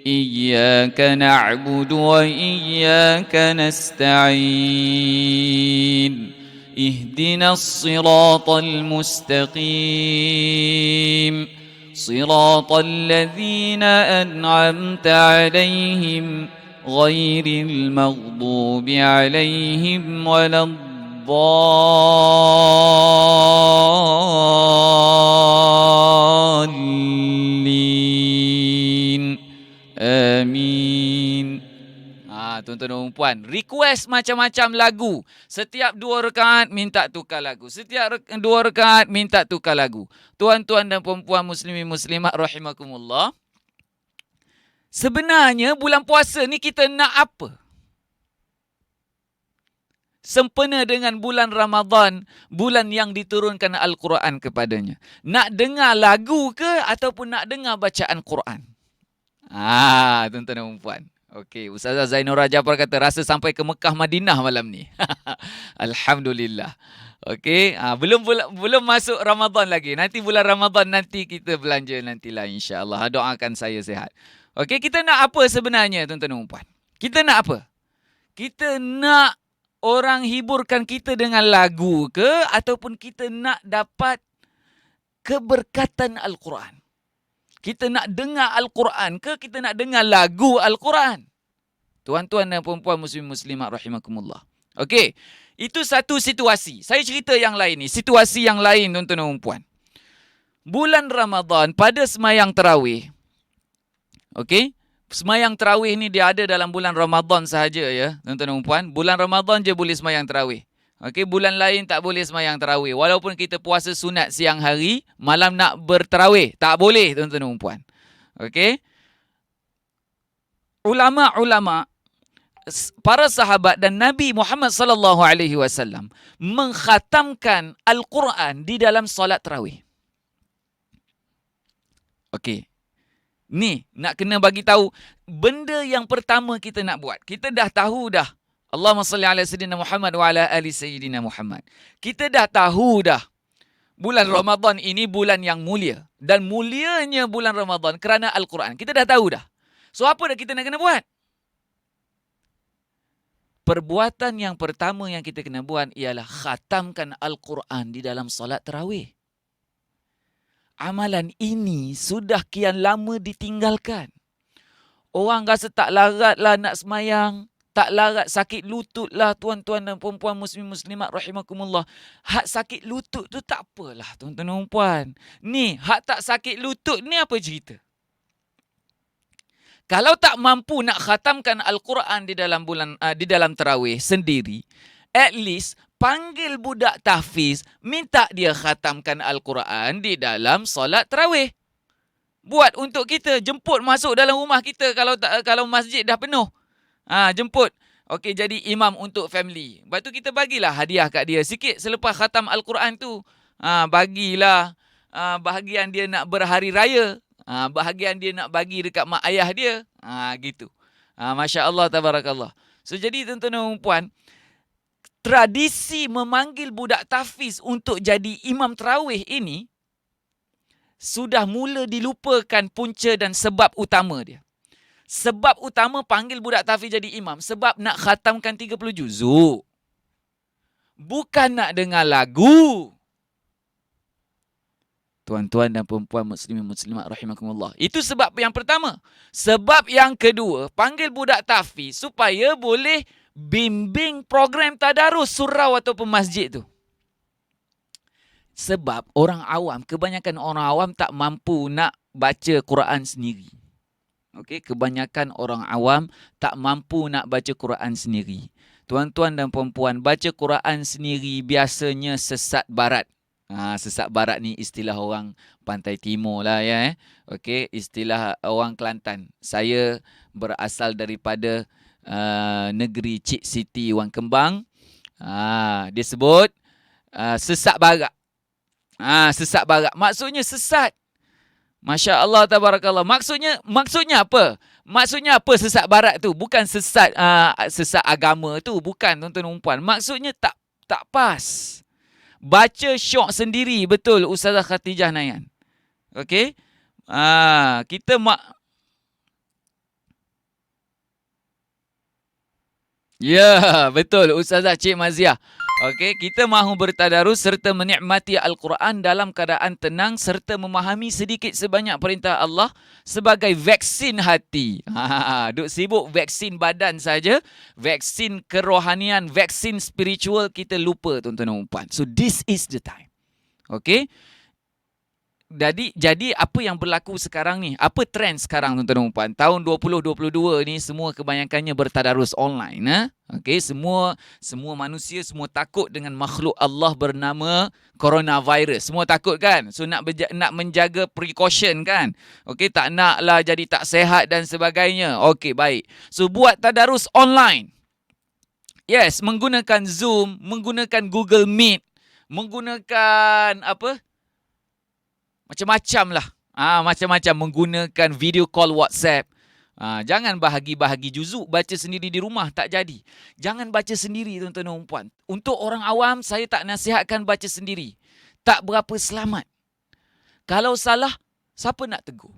Iyyaka na'budu wa iyyaka nasta'in. Ihdinas siratal mustaqim. Siratal ladzina an'amta 'alaihim ghairil maghdubi 'alaihim waladdallin. Amin. Tuan-tuan dan puan, request macam-macam lagu. Setiap 2 rakaat minta tukar lagu. Setiap 2 rakaat minta tukar lagu. Tuan-tuan dan puan-puan muslimin muslimat rahimakumullah. Sebenarnya bulan puasa ni kita nak apa? Sempena dengan bulan Ramadan, bulan yang diturunkan Al-Quran kepadanya. Nak dengar lagu ke ataupun nak dengar bacaan Quran? Tuan-tuan dan puan. Okey, Ustazah Zainura Jafar kata rasa sampai ke Mekah Madinah malam ni. Alhamdulillah. Okey, belum masuk Ramadan lagi. Nanti bulan Ramadan nanti kita belanja nantilah insya-Allah. Doakan saya sihat. Okey, kita nak apa sebenarnya tuan-tuan dan puan? Kita nak apa? Kita nak orang hiburkan kita dengan lagu ke ataupun kita nak dapat keberkatan Al-Quran? Kita nak dengar Al-Quran ke kita nak dengar lagu Al-Quran? Tuan-tuan dan puan-puan muslim muslimat rahimakumullah. Okey, itu satu situasi. Saya cerita yang lain ni, situasi yang lain tuan-tuan dan puan. Bulan Ramadan pada semayang tarawih. Okey, semayang tarawih ni dia ada dalam bulan Ramadan sahaja ya, tuan-tuan dan puan. Bulan Ramadan je boleh semayang tarawih. Okey, bulan lain tak boleh semayang tarawih. Walaupun kita puasa sunat siang hari, malam nak bertarawih, tak boleh tuan-tuan dan puan. Okey. Ulama-ulama, para sahabat dan Nabi Muhammad sallallahu alaihi wasallam mengkhatamkan Al-Quran di dalam solat tarawih. Okey. Ni, nak kena bagi tahu benda yang pertama kita nak buat. Kita dah tahu dah. Allahumma salli ala sayyidina Muhammad wa ala ali sayyidina Muhammad. Kita dah tahu dah. Bulan Ramadan ini bulan yang mulia. Dan mulianya bulan Ramadan kerana Al-Quran. Kita dah tahu dah. So apa dah kita nak kena buat? Perbuatan yang pertama yang kita kena buat ialah khatamkan Al-Quran di dalam solat tarawih. Amalan ini sudah kian lama ditinggalkan. Orang rasa tak larat lah nak semayang, tak larat sakit lutut lah tuan-tuan dan puan-puan muslimat rahimakumullah. Hak sakit lutut tu tak apalah tuan-tuan dan puan. Ni, hak tak sakit lutut ni apa cerita? Kalau tak mampu nak khatamkan Al-Quran di dalam tarawih sendiri, at least panggil budak tahfiz, minta dia khatamkan Al-Quran di dalam solat tarawih. Buat untuk kita, jemput masuk dalam rumah kita kalau masjid dah penuh. Jemput. Okey, jadi imam untuk family. Lepas tu kita bagilah hadiah kat dia sikit selepas khatam Al-Quran tu. Bagilah bahagian dia nak berhari raya. Bahagian dia nak bagi dekat mak ayah dia. Gitu. Masya Allah, tabarakallah. So, jadi tuan-tuan dan puan, tradisi memanggil budak tahfiz untuk jadi imam tarawih ini sudah mula dilupakan punca dan sebab utama dia. Sebab utama panggil budak tahfiz jadi imam sebab nak khatamkan 30 juzuk. Bukan nak dengar lagu. Tuan-tuan dan perempuan muslimat rahimakumullah. Itu sebab yang pertama. Sebab yang kedua, panggil budak tahfiz supaya boleh bimbing program tadarus surau ataupun masjid tu. Sebab kebanyakan orang awam tak mampu nak baca Quran sendiri. Okey, kebanyakan orang awam tak mampu nak baca Quran sendiri. Tuan-tuan dan perempuan, baca Quran sendiri biasanya sesat barat. Sesat barat ni istilah orang Pantai Timur lah ya. Okey, istilah orang Kelantan. Saya berasal daripada negeri Cik Siti Wan Kembang. Dia sebut sesat barat. Sesat barat. Maksudnya sesat. Masya Allah, tabarakallah. Maksudnya apa? Maksudnya apa sesat barat tu? Bukan sesat agama tu. Bukan, tuan-tuan dan puan. Maksudnya tak pas. Baca syok sendiri. Betul, Ustazah Khatijah Nayan. Okey? Ya, betul, Ustazah Cik Maziah. Okey, kita mahu bertadarus serta menikmati Al-Quran dalam keadaan tenang serta memahami sedikit sebanyak perintah Allah sebagai vaksin hati. Duk sibuk vaksin badan saja, vaksin kerohanian, vaksin spiritual kita lupa, tuan-tuan dan puan. So this is the time. Okey? Jadi apa yang berlaku sekarang ni? Apa trend sekarang, tuan-tuan dan puan? Tahun 2022 ni semua kebanyakannya bertadarus online. Okey, semua manusia semua takut dengan makhluk Allah bernama coronavirus. Semua takut kan? So nak menjaga precaution kan? Okey, tak naklah jadi tak sihat dan sebagainya. Okey, baik. So buat tadarus online. Yes, menggunakan Zoom, menggunakan Google Meet, menggunakan macam-macam lah. Macam-macam menggunakan video call WhatsApp. Jangan bahagi-bahagi juzuk baca sendiri di rumah, tak jadi. Jangan baca sendiri, tuan-tuan dan puan. Untuk orang awam, saya tak nasihatkan baca sendiri. Tak berapa selamat. Kalau salah, siapa nak tegur?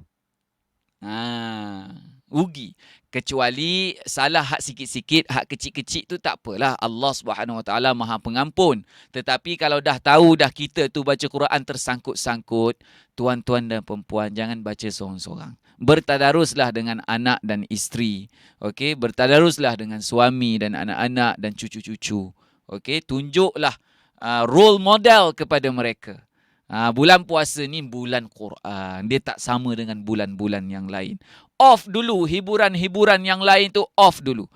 Rugi. Kecuali salah hak sikit-sikit, hak kecil-kecil tu tak apalah. Allah SWT Maha Pengampun. Tetapi kalau dah tahu dah kita tu baca Quran tersangkut-sangkut, tuan-tuan dan perempuan jangan baca seorang-seorang. Bertadaruslah dengan anak dan isteri. Okey, bertadaruslah dengan suami dan anak-anak dan cucu-cucu. Okey, tunjuklah role model kepada mereka. Bulan puasa ni bulan Quran. Dia tak sama dengan bulan-bulan yang lain. Off dulu, hiburan-hiburan yang lain tu off dulu.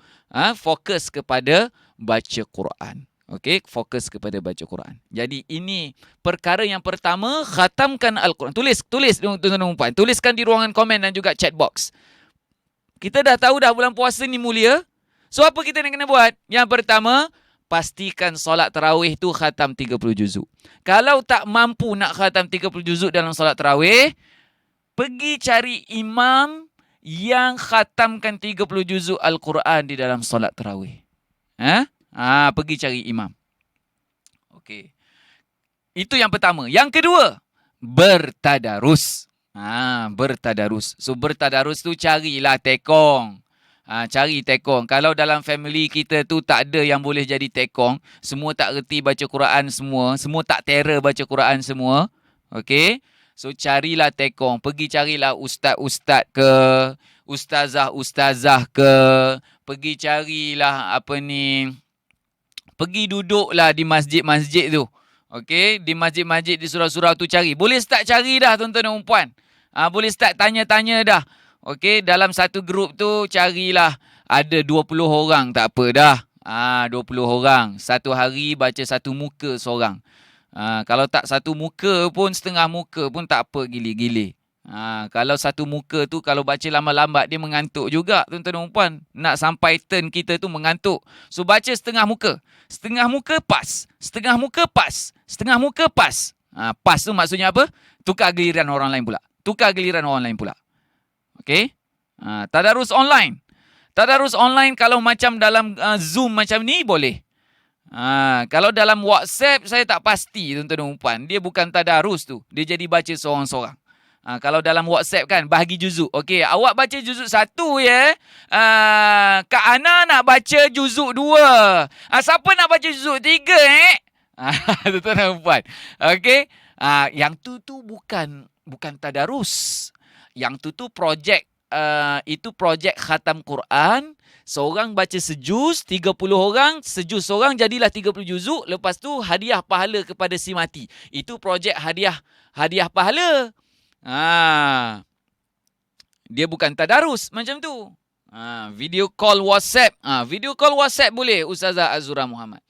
Fokus kepada baca Quran. Okey, fokus kepada baca Quran. Jadi ini perkara yang pertama, khatamkan Al-Quran. Tulis tuan-tuan dan puan. Tuliskan di ruangan komen dan juga chat box. Kita dah tahu dah bulan puasa ni mulia. So apa kita nak kena buat? Yang pertama, pastikan solat tarawih tu khatam 30 juzuk. Kalau tak mampu nak khatam 30 juzuk dalam solat tarawih, Pergi cari imam yang khatamkan 30 juzuk Al-Quran di dalam solat tarawih. Pergi cari imam. Okey. Itu yang pertama. Yang kedua, bertadarus. Bertadarus. So bertadarus tu carilah tekong. Cari tekong. Kalau dalam family kita tu tak ada yang boleh jadi tekong, semua tak reti baca Quran semua tak terror baca Quran semua. Okey. So carilah tekong. Pergi carilah ustaz-ustaz ke, ustazah-ustazah ke. Pergi carilah pergi duduklah di masjid-masjid tu. Okey, di masjid-masjid, di surau-surau tu cari. Boleh start cari dah tuan-tuan dan puan. Boleh start tanya-tanya dah. Okey, dalam satu grup tu carilah ada 20 orang, tak apa dah. 20 orang. Satu hari baca satu muka seorang. Kalau tak satu muka pun, setengah muka pun tak apa, gili-gili. Kalau satu muka tu kalau baca lambat-lambat dia mengantuk juga tuan-tuan dan puan. Nak sampai turn kita tu mengantuk. So baca setengah muka. Setengah muka pas. Setengah muka pas. Setengah muka pas. Pas tu maksudnya apa? Tukar giliran orang lain pula. Tukar giliran orang lain pula. Okey? Tadarus online. Tadarus online kalau macam dalam Zoom macam ni boleh. Kalau dalam WhatsApp saya tak pasti tuan-tuan dan puan. Dia bukan tadarus tu. Dia jadi baca seorang-seorang. Kalau dalam WhatsApp kan bahagi juzuk. Okey, awak baca juzuk 1 ya. Kak Ana nak baca juzuk 2. Siapa nak baca juzuk 3 tuan-tuan dan puan. Okey. Yang tu bukan tadarus. Yang tu projek. Itu projek khatam Quran. Seorang baca sejuz, 30 orang, sejuz seorang jadilah 30 juzuk. Lepas tu hadiah pahala kepada si mati. Itu projek hadiah pahala. Dia bukan tadarus macam tu. Video call WhatsApp. Video call WhatsApp boleh, Ustazah Azura Muhammad.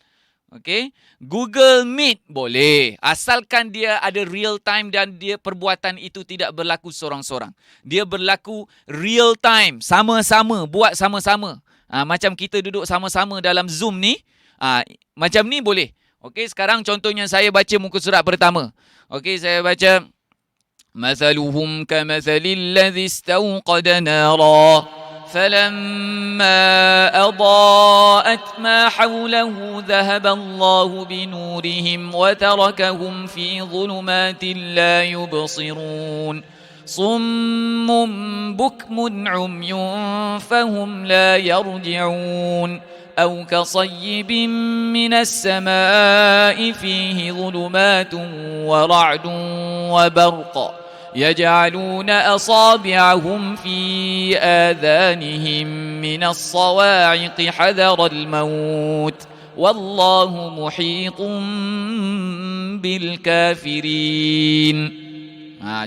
Okey. Google Meet boleh. Asalkan dia ada real time dan dia perbuatan itu tidak berlaku sorang-sorang. Dia berlaku real time. Sama-sama. Buat sama-sama. Macam kita duduk sama-sama dalam Zoom ni. Macam ni boleh. Okey. Sekarang contohnya saya baca muka surat pertama. Okey. Saya baca. مثلهم كمثل الذي استوقد نارا فلما أضاءت ما حوله ذهب الله بنورهم وتركهم في ظلمات لا يبصرون صم بكم عمي فهم لا يرجعون أو كصيب من السماء فيه ظلمات ورعد وبرق يجعلون أصابعهم في آذانهم من الصواعق حذر الموت والله محيط بالكافرين.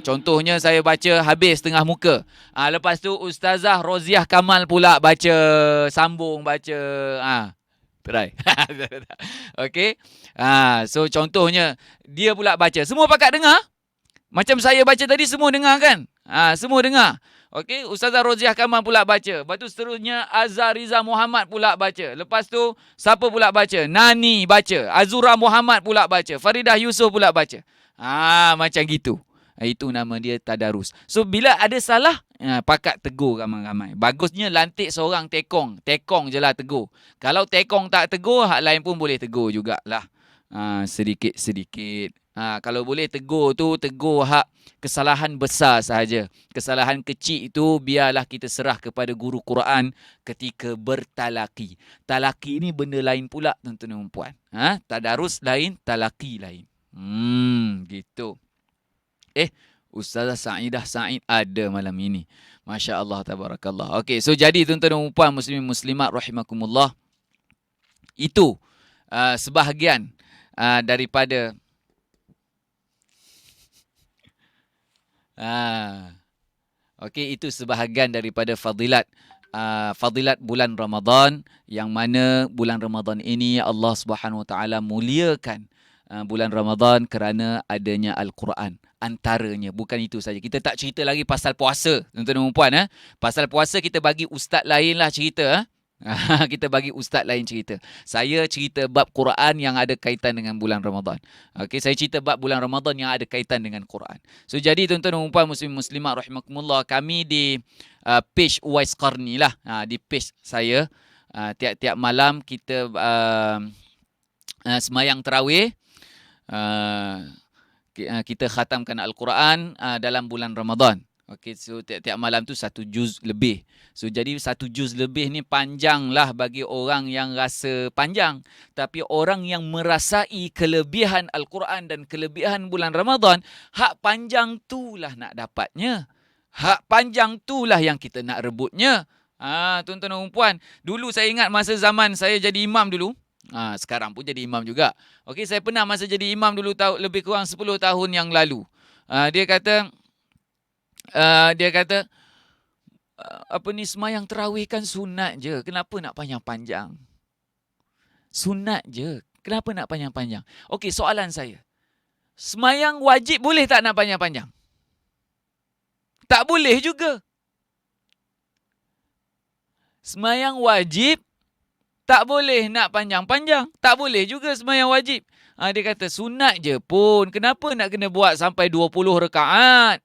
Contohnya saya baca habis setengah muka. Lepas tu Ustazah Roziah Kamal pula baca, sambung baca. Try. Okey. So contohnya dia pula baca. Semua pakat dengar? Macam saya baca tadi semua dengar kan? Semua dengar. Okey, Ustazah Roziah Kamal pula baca. Lepas tu seterusnya Azhar Riza Muhammad pula baca. Lepas tu siapa pula baca? Nani baca. Azura Muhammad pula baca. Faridah Yusof pula baca. Macam gitu. Itu nama dia tadarus. So bila ada salah, pakat tegur ramai-ramai. Bagusnya lantik seorang tekong. Tekong je lah tegur. Kalau tekong tak tegur, hak lain pun boleh tegur jugalah. Sedikit-sedikit. Kalau boleh tegur tu, tegur hak kesalahan besar sahaja. Kesalahan kecil itu biarlah kita serah kepada guru Quran ketika bertalaki. Talaki ni benda lain pula tuan-tuan dan puan. Tadarus lain, talaki lain. Gitu. Ustazah Sa'idah Sa'id ada malam ini. Masya Allah, tabarakallah. Okey, so jadi tuan-tuan dan puan muslimin muslimat rahimakumullah. Itu sebahagian daripada okey, itu sebahagian daripada fadilat bulan Ramadan, yang mana bulan Ramadan ini Allah Subhanahu Wa Taala muliakan bulan Ramadan kerana adanya Al-Quran. Antaranya, bukan itu saja. Kita tak cerita lagi pasal puasa, tuan-tuan dan puan. Pasal puasa kita bagi ustaz lain lah cerita. Kita bagi ustaz lain cerita. Saya cerita bab Quran yang ada kaitan dengan bulan Ramadan. Okey, saya cerita bab bulan Ramadan yang ada kaitan dengan Quran. So jadi tuan-tuan dan puan muslim muslimat rahimakumullah, kami di page Uwais Qarni lah. Di page saya tiap-tiap malam kita semayang tarawih. Kita khatamkan Al-Quran dalam bulan Ramadan. Okey, so tiap-tiap malam tu 1 juz lebih. So jadi 1 juz lebih ni panjang lah bagi orang yang rasa panjang. Tapi orang yang merasai kelebihan Al-Quran dan kelebihan bulan Ramadan, hak panjang tu lah nak dapatnya. Hak panjang tu lah yang kita nak rebutnya. Tuan-tuan dan puan, dulu saya ingat masa zaman saya jadi imam dulu. Sekarang pun jadi imam juga. Okey, saya pernah masa jadi imam dulu lebih kurang 10 tahun yang lalu. Dia kata apa ni, semayang tarawih kan sunat je. Kenapa nak panjang-panjang? Sunat je. Kenapa nak panjang-panjang? Okey, soalan saya. Semayang wajib boleh tak nak panjang-panjang? Tak boleh juga. Semayang wajib tak boleh nak panjang-panjang. Tak boleh juga semayang wajib. Dia kata sunat je pun. Kenapa nak kena buat sampai 20 rakaat?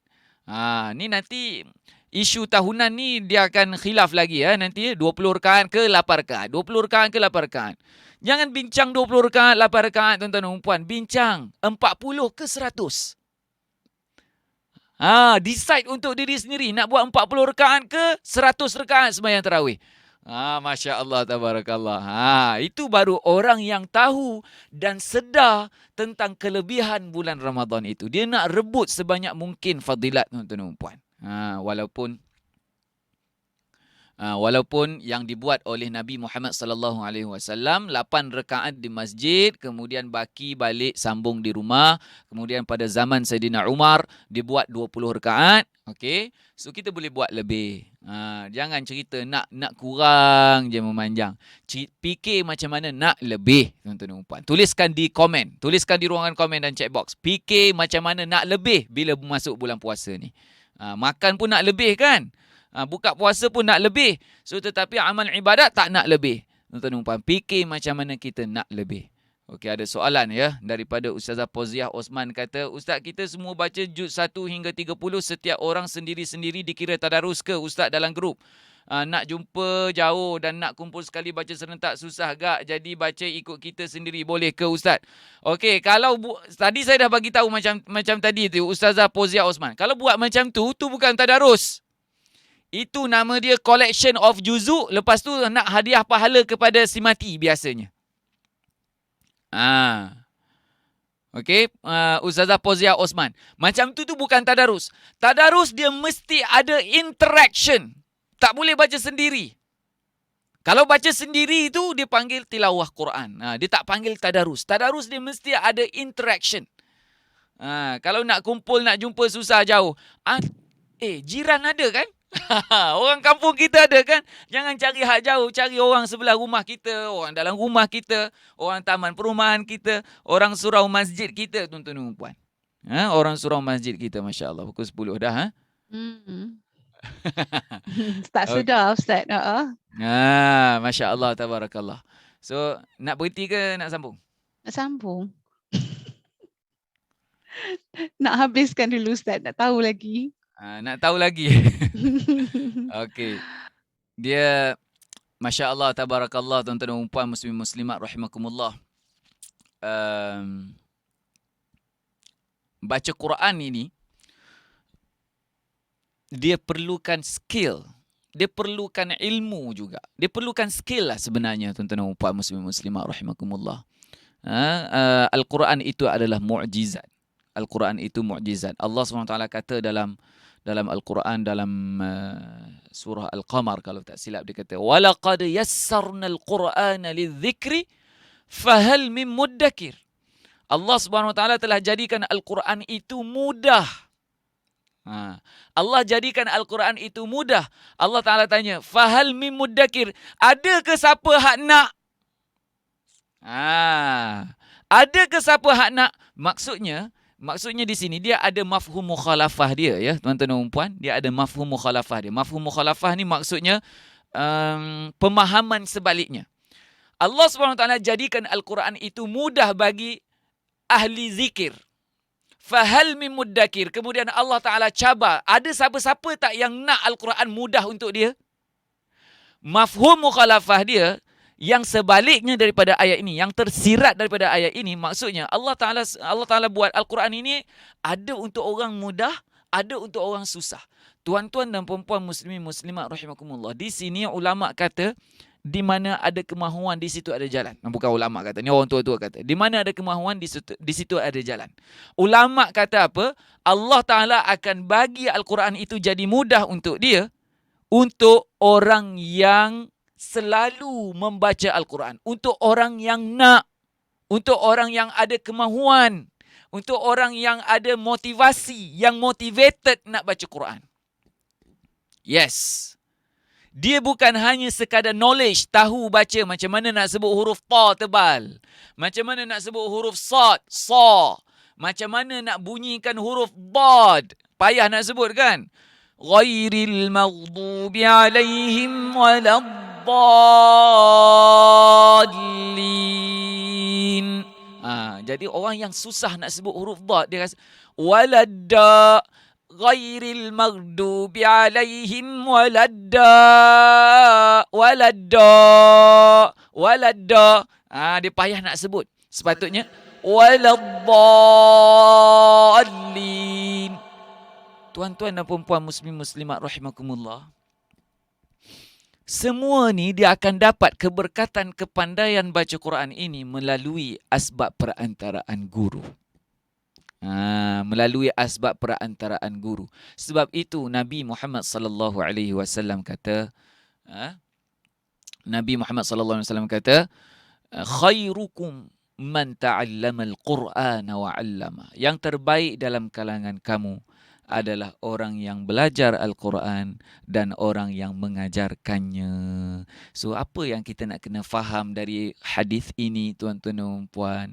Ni nanti isu tahunan ni dia akan khilaf lagi nanti 20 rakaat ke 8 rakaat. 20 rakaat ke 8 rakaat. Jangan bincang 20 rakaat, 8 rakaat tuan-tuan dan puan. Bincang 40 ke 100. Decide untuk diri sendiri. Nak buat 40 rakaat ke 100 rakaat sembahyang tarawih. Masya Allah, tabarakallah. Itu baru orang yang tahu dan sedar tentang kelebihan bulan Ramadan itu. Dia nak rebut sebanyak mungkin fadilat tuan-tuan dan puan. Walaupun yang dibuat oleh Nabi Muhammad sallallahu alaihi wasallam 8 rakaat di masjid, kemudian baki balik sambung di rumah, kemudian pada zaman Saidina Umar dibuat 20 rakaat. Okey, so kita boleh buat lebih. Jangan cerita nak kurang je memanjang. Fikir macam mana nak lebih, tuan-tuan dan puan. Tuliskan di komen, tuliskan di ruangan komen dan chat box. Fikir macam mana nak lebih bila masuk bulan puasa ni. Makan pun nak lebih kan? Buka puasa pun nak lebih. So tetapi amal ibadat tak nak lebih. Tuan-tuan dan puan, fikir macam mana kita nak lebih. Okey, ada soalan daripada Ustazah Poziah Osman kata, Ustaz, kita semua baca juz 1 hingga 30, setiap orang sendiri-sendiri dikira tadarus ke Ustaz dalam grup? Nak jumpa jauh dan nak kumpul sekali baca serentak susah gak? Jadi baca ikut kita sendiri boleh ke Ustaz? Okey, kalau tadi saya dah bagi tahu macam tadi tu Ustazah Poziah Osman. Kalau buat macam tu bukan tadarus. Itu nama dia collection of juzuk. Lepas tu nak hadiah pahala kepada si mati biasanya. Okey, Ustazah Poziah Osman. Macam tu bukan tadarus. Tadarus dia mesti ada interaction. Tak boleh baca sendiri. Kalau baca sendiri itu dia panggil tilawah Quran. Dia tak panggil tadarus. Tadarus dia mesti ada interaction. Kalau nak kumpul, nak jumpa susah jauh. Jiran ada kan? Orang kampung kita ada kan? Jangan cari hak jauh, cari orang sebelah rumah kita, orang dalam rumah kita, orang taman perumahan kita, orang surau masjid kita, tuan-tuan dan puan. Orang surau masjid kita, Masya Allah, pukul 10 dah.
Tak sedar Ustaz.
Masya Allah, tabarakallah. So, nak berhenti ke nak sambung?
Nak sambung. Nak habiskan dulu Ustaz, nak tahu lagi.
Nak tahu lagi. Okey. Dia Masya Allah, tabarakallah, tuan-tuan dan puan muslim muslimat rahimakumullah. Baca Quran ini dia perlukan skill. Dia perlukan ilmu juga. Dia perlukan skill lah sebenarnya, tuan-tuan dan puan muslim muslimat rahimakumullah. Al-Quran itu adalah mu'jizat. Al-Quran itu mu'jizat. Allah SWT kata dalam Al-Quran, dalam surah Al-Qamar kalau tak silap, dia kata walaqad yassarnal Qur'ana lidzikri fahal min muddakir. Allah Subhanahu wa taala telah jadikan Al-Quran itu mudah. Allah jadikan Al-Quran itu mudah. Allah Taala tanya, fahal min muddakir, ada ke siapa hak nak? Ada ke siapa hak nak? Maksudnya di sini dia ada mafhum mukhalafah dia, ya tuan-tuan dan puan. Dia ada mafhum mukhalafah dia. Mafhum mukhalafah ni maksudnya pemahaman sebaliknya. Allah SWT jadikan Al-Quran itu mudah bagi ahli zikir. Fahal min muddakir. Kemudian Allah Ta'ala cabar. Ada siapa-siapa tak yang nak Al-Quran mudah untuk dia? Mafhum mukhalafah dia, yang sebaliknya daripada ayat ini, yang tersirat daripada ayat ini, maksudnya Allah Ta'ala buat Al-Quran ini ada untuk orang mudah, ada untuk orang susah. Tuan-tuan dan puan-puan muslimin muslimat rahimakumullah. Di sini ulama kata, di mana ada kemahuan, di situ ada jalan. Bukan ulama kata, ni orang tua-tua kata. Di mana ada kemahuan, di situ ada jalan. Ulama kata apa? Allah Ta'ala akan bagi Al-Quran itu jadi mudah untuk dia, untuk orang yang selalu membaca Al-Quran. Untuk orang yang nak. Untuk orang yang ada kemahuan. Untuk orang yang ada motivasi, yang motivated nak baca Quran. Yes. Dia bukan hanya sekadar knowledge, tahu baca macam mana nak sebut huruf ta tebal. Macam mana nak sebut huruf sad, sa. Macam mana nak bunyikan huruf dad. Payah nak sebut kan? Ghairil maghdubi alaihim waladdallin. Jadi orang yang susah nak sebut huruf dad, dia rasa waladda ghairil maghdubi alaihim waladda. Dia payah nak sebut. Sepatutnya waladdallin. Tuan-tuan dan puan-puan muslim muslimat rahimakumullah. Semua ni dia akan dapat keberkatan kepandaian baca Quran ini melalui asbab perantaraan guru. Melalui asbab perantaraan guru. Sebab itu Nabi Muhammad sallallahu alaihi wasallam kata, khairukum man ta'allama al-Qur'ana wa 'allama. Yang terbaik dalam kalangan kamu adalah orang yang belajar Al-Quran dan orang yang mengajarkannya. So, apa yang kita nak kena faham dari hadis ini, tuan-tuan dan puan?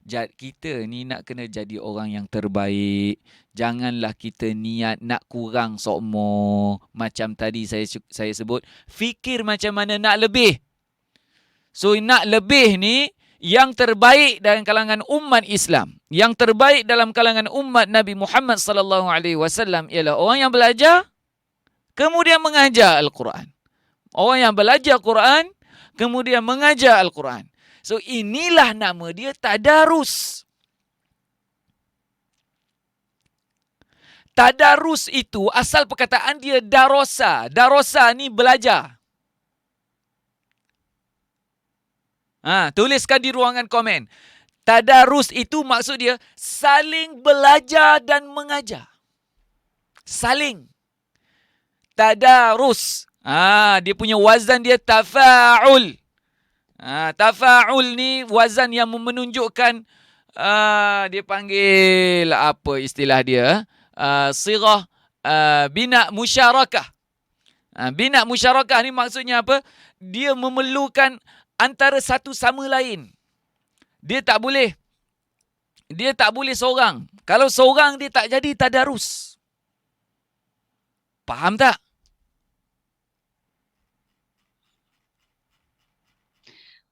Kita ni nak kena jadi orang yang terbaik. Janganlah kita niat nak kurang sokmo. Macam tadi saya sebut, fikir macam mana nak lebih. So, nak lebih ni, yang terbaik dalam kalangan umat Islam, yang terbaik dalam kalangan umat Nabi Muhammad sallallahu alaihi wasallam ialah orang yang belajar kemudian mengajar Al-Quran. Orang yang belajar Quran kemudian mengajar Al-Quran. So inilah nama dia tadarus. Tadarus itu asal perkataan dia darosa. Darosa ni belajar. Tuliskan di ruangan komen. Tadarus itu maksud dia saling belajar dan mengajar. Saling. Tadarus. Dia punya wazan dia tafa'ul. Tafa'ul ni wazan yang menunjukkan, dia panggil apa istilah dia? Sirah bina musyarakah. Bina musyarakah ni maksudnya apa? Dia memerlukan antara satu sama lain. Dia tak boleh seorang. Kalau seorang dia tak jadi tadarus. Faham tak?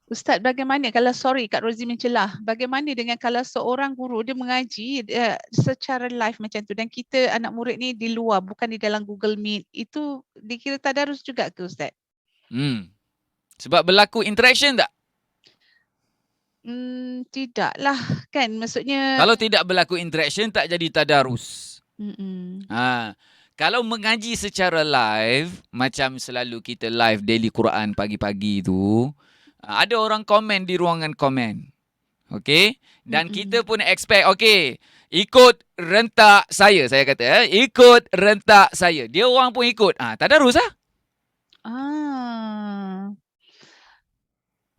Ustaz, bagaimana kalau, sorry Kak Rozi mencelah, bagaimana dengan kalau seorang guru dia mengaji secara live macam tu dan kita anak murid ni di luar, bukan di dalam Google Meet, itu dikira tadarus juga ke Ustaz?
Sebab berlaku interaction tak?
Tidaklah kan, maksudnya
Kalau tidak berlaku interaction tak jadi tadarus. Kalau mengaji secara live, macam selalu kita live daily Quran pagi-pagi tu, ada orang komen di ruangan komen. Okey? Dan kita pun expect, okey, ikut rentak saya kata, ikut rentak saya. Dia orang pun ikut. Tadarus lah.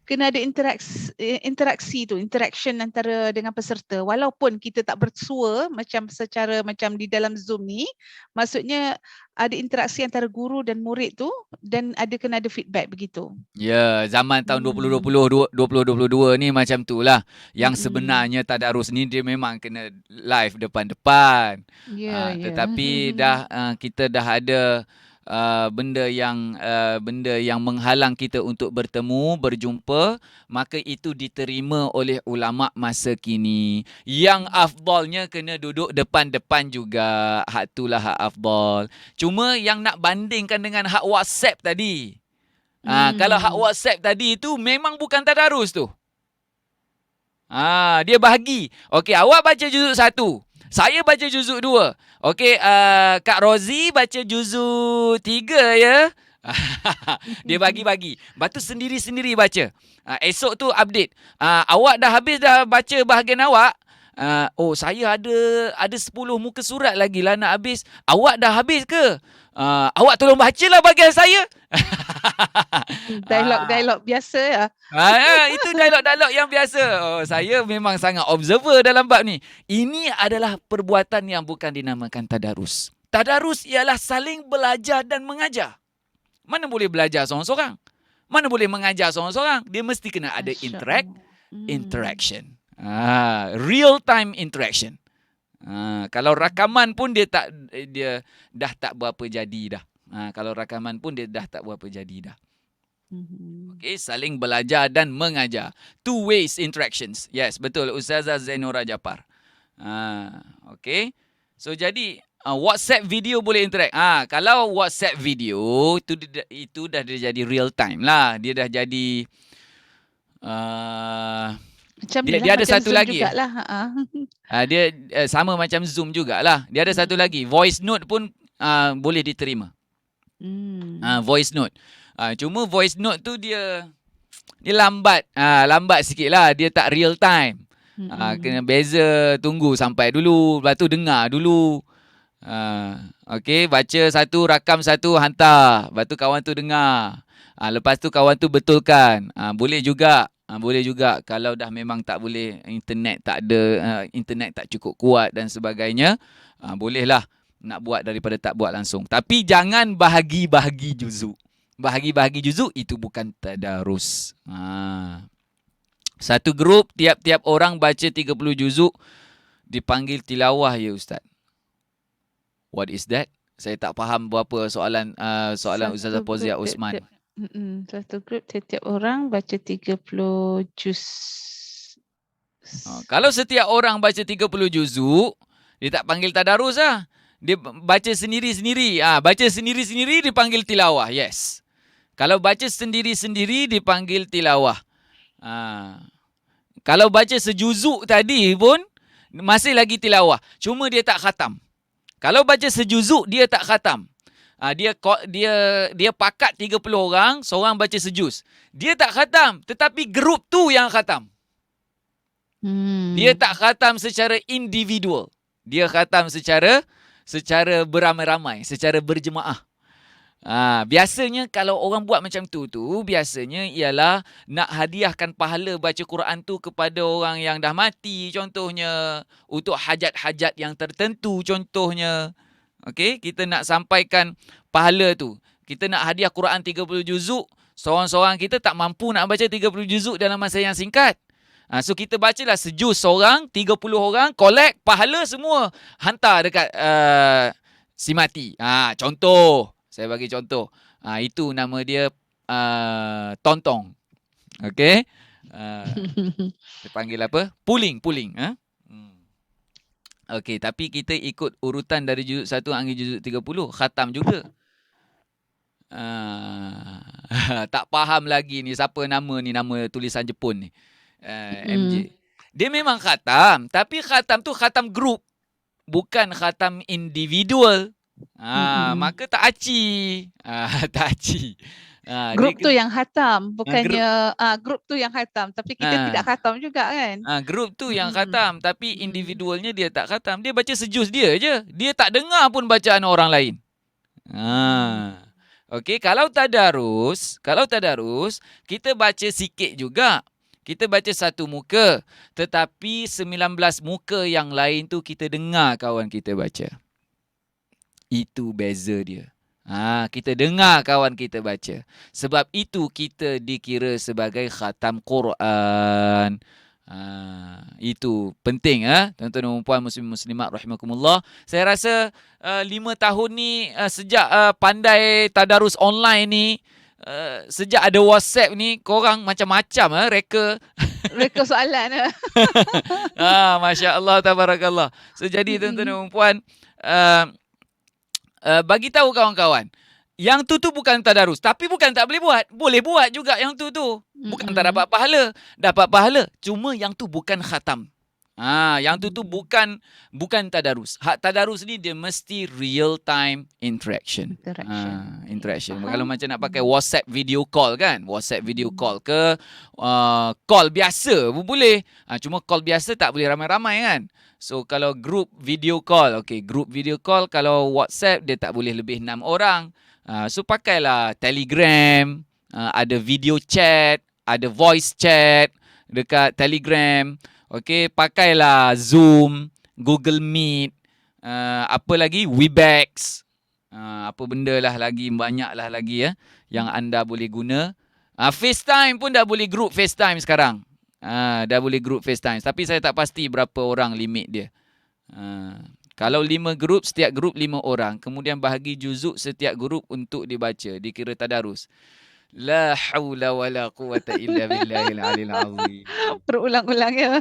Kena ada interaksi tu, interaction antara dengan peserta. Walaupun kita tak bersua macam secara macam di dalam Zoom ni, maksudnya ada interaksi antara guru dan murid tu dan kena ada feedback begitu.
Ya, zaman tahun 2022 ni macam tu lah. Yang sebenarnya tadarus ni dia memang kena live depan-depan. Tetapi kita dah ada benda yang menghalang kita untuk bertemu, berjumpa, maka itu diterima oleh ulama masa kini. Yang afdalnya kena duduk depan-depan juga. Hak itulah hak afdal. Cuma yang nak bandingkan dengan hak WhatsApp tadi. Kalau hak WhatsApp tadi itu memang bukan tadarus tu. Dia bahagi. Okey, awak baca juzuk 1. Saya baca juzuk 2. Okey, Kak Rozi baca juzuk 3 ya. Dia bagi-bagi. Lepas tu sendiri-sendiri baca. Esok tu update. Awak dah habis dah baca bahagian awak? Saya ada 10 muka surat lagi lah nak habis. Awak dah habis ke? Awak tolong bacalah bahagian saya.
Dialog-dialog biasa ya.
Itu dialog-dialog yang biasa. Saya memang sangat observer dalam bab ni. Ini adalah perbuatan yang bukan dinamakan tadarus. Tadarus ialah saling belajar dan mengajar. Mana boleh belajar seorang-seorang? Mana boleh mengajar seorang-seorang? Dia mesti kena ada interaction. Real time interaction. Kalau rakaman pun dia dah tak berapa jadi dah. Kalau rakaman pun dia dah tak berapa jadi dah. Okay, saling belajar dan mengajar. Two ways interactions. Yes, betul. Ustazah Zainura Japar. Okay. So jadi WhatsApp video boleh interact. Kalau WhatsApp video itu dah jadi real time lah. Dia dah jadi
Macam
dia ada
macam
satu
Zoom
lagi.
Jugalah.
Dia sama macam Zoom jugalah. Dia ada satu lagi. Voice note pun boleh diterima. Voice note. Cuma voice note tu dia lambat. Lambat sikit lah. Dia tak real time. Kena beza, tunggu sampai dulu. Lepas tu dengar dulu. Okay, baca satu, rakam satu, hantar. Lepas tu kawan tu dengar. Lepas tu kawan tu betulkan. Boleh juga. Boleh juga kalau dah memang tak boleh, internet tak ada, internet tak cukup kuat dan sebagainya. Bolehlah nak buat daripada tak buat langsung. Tapi jangan bahagi-bahagi juzuk. Bahagi-bahagi juzuk itu bukan tadarus. Satu grup, tiap-tiap orang baca 30 juzuk, dipanggil tilawah ya Ustaz. What is that? Saya tak faham berapa soalan Ustazah Fauzia Osman.
Satu grup tiap-tiap orang baca 30 juz.
Kalau setiap orang baca 30 juzuk, dia tak panggil tadarus lah. Dia baca sendiri-sendiri. Baca sendiri-sendiri dipanggil tilawah. Yes. Kalau baca sendiri-sendiri dipanggil tilawah. Kalau baca sejuzuk tadi pun masih lagi tilawah. Cuma dia tak khatam. Kalau baca sejuzuk dia tak khatam. Dia pakat 30 orang, seorang baca sejuz. Dia tak khatam, tetapi grup tu yang khatam. Dia tak khatam secara individual. Dia khatam secara beramai-ramai, secara berjemaah. Biasanya kalau orang buat macam tu biasanya ialah nak hadiahkan pahala baca Quran tu kepada orang yang dah mati contohnya, untuk hajat-hajat yang tertentu contohnya. Okey, kita nak sampaikan pahala tu. Kita nak hadiah Quran 30 juzuk, seorang-seorang kita tak mampu nak baca 30 juzuk dalam masa yang singkat. So kita bacalah sejuz seorang, 30 orang, collect pahala semua, hantar dekat si mati. Contoh, saya bagi contoh. Itu nama dia tontong. Okey. Dia panggil apa? Pooling. Okey, tapi kita ikut urutan dari juzuk 1 hingga juzuk 30, khatam juga. Tak faham lagi ni siapa nama ni, nama tulisan Jepun ni. MJ. Dia memang khatam, tapi khatam tu khatam grup, bukan khatam individual. Maka tak aci. Tak aci.
Grup tu yang khatam, bukannya grup tu yang khatam, tapi kita tidak khatam juga kan.
Grup tu yang khatam, tapi individualnya dia tak khatam. Dia baca sejuz dia je. Dia tak dengar pun bacaan orang lain. Okey, kalau tadarus, kita baca sikit juga. Kita baca satu muka, tetapi 19 muka yang lain tu kita dengar kawan kita baca. Itu beza dia. Kita dengar kawan kita baca. Sebab itu kita dikira sebagai khatam Quran. Itu penting tuan-tuan dan puan muslimat rahimakumullah. Saya rasa 5 tahun ni sejak pandai tadarus online ni, sejak ada WhatsApp ni, korang macam-macam reka.
Reka soalan.
Masya Allah, tabarakallah. So jadi tuan-tuan dan puan, bagi tahu kawan-kawan, yang tu bukan tadarus, tapi bukan tak boleh buat. Boleh buat juga yang tu. Bukan tak dapat pahala. Dapat pahala. Cuma yang tu bukan khatam. Yang tu bukan tadarus. Hak tadarus ni dia mesti real time interaction. Interaction. Kalau macam nak pakai WhatsApp video call kan, WhatsApp video call ke call biasa pun boleh. Cuma call biasa tak boleh ramai-ramai kan. So kalau group video call, group video call, kalau WhatsApp dia tak boleh lebih 6 orang. So pakailah Telegram, ada video chat, ada voice chat dekat Telegram. Pakailah Zoom, Google Meet, apa lagi, Webex, apa benda lah lagi, banyak lah lagi yang anda boleh guna. FaceTime pun dah boleh group FaceTime sekarang. Dah boleh group FaceTime. Tapi saya tak pasti berapa orang limit dia. Kalau 5 grup, setiap grup 5 orang. Kemudian bahagi juzuk setiap grup untuk dibaca. Dikira tadarus. La haula wala quwata illa billahil alil azim.
Berulang-ulang ya.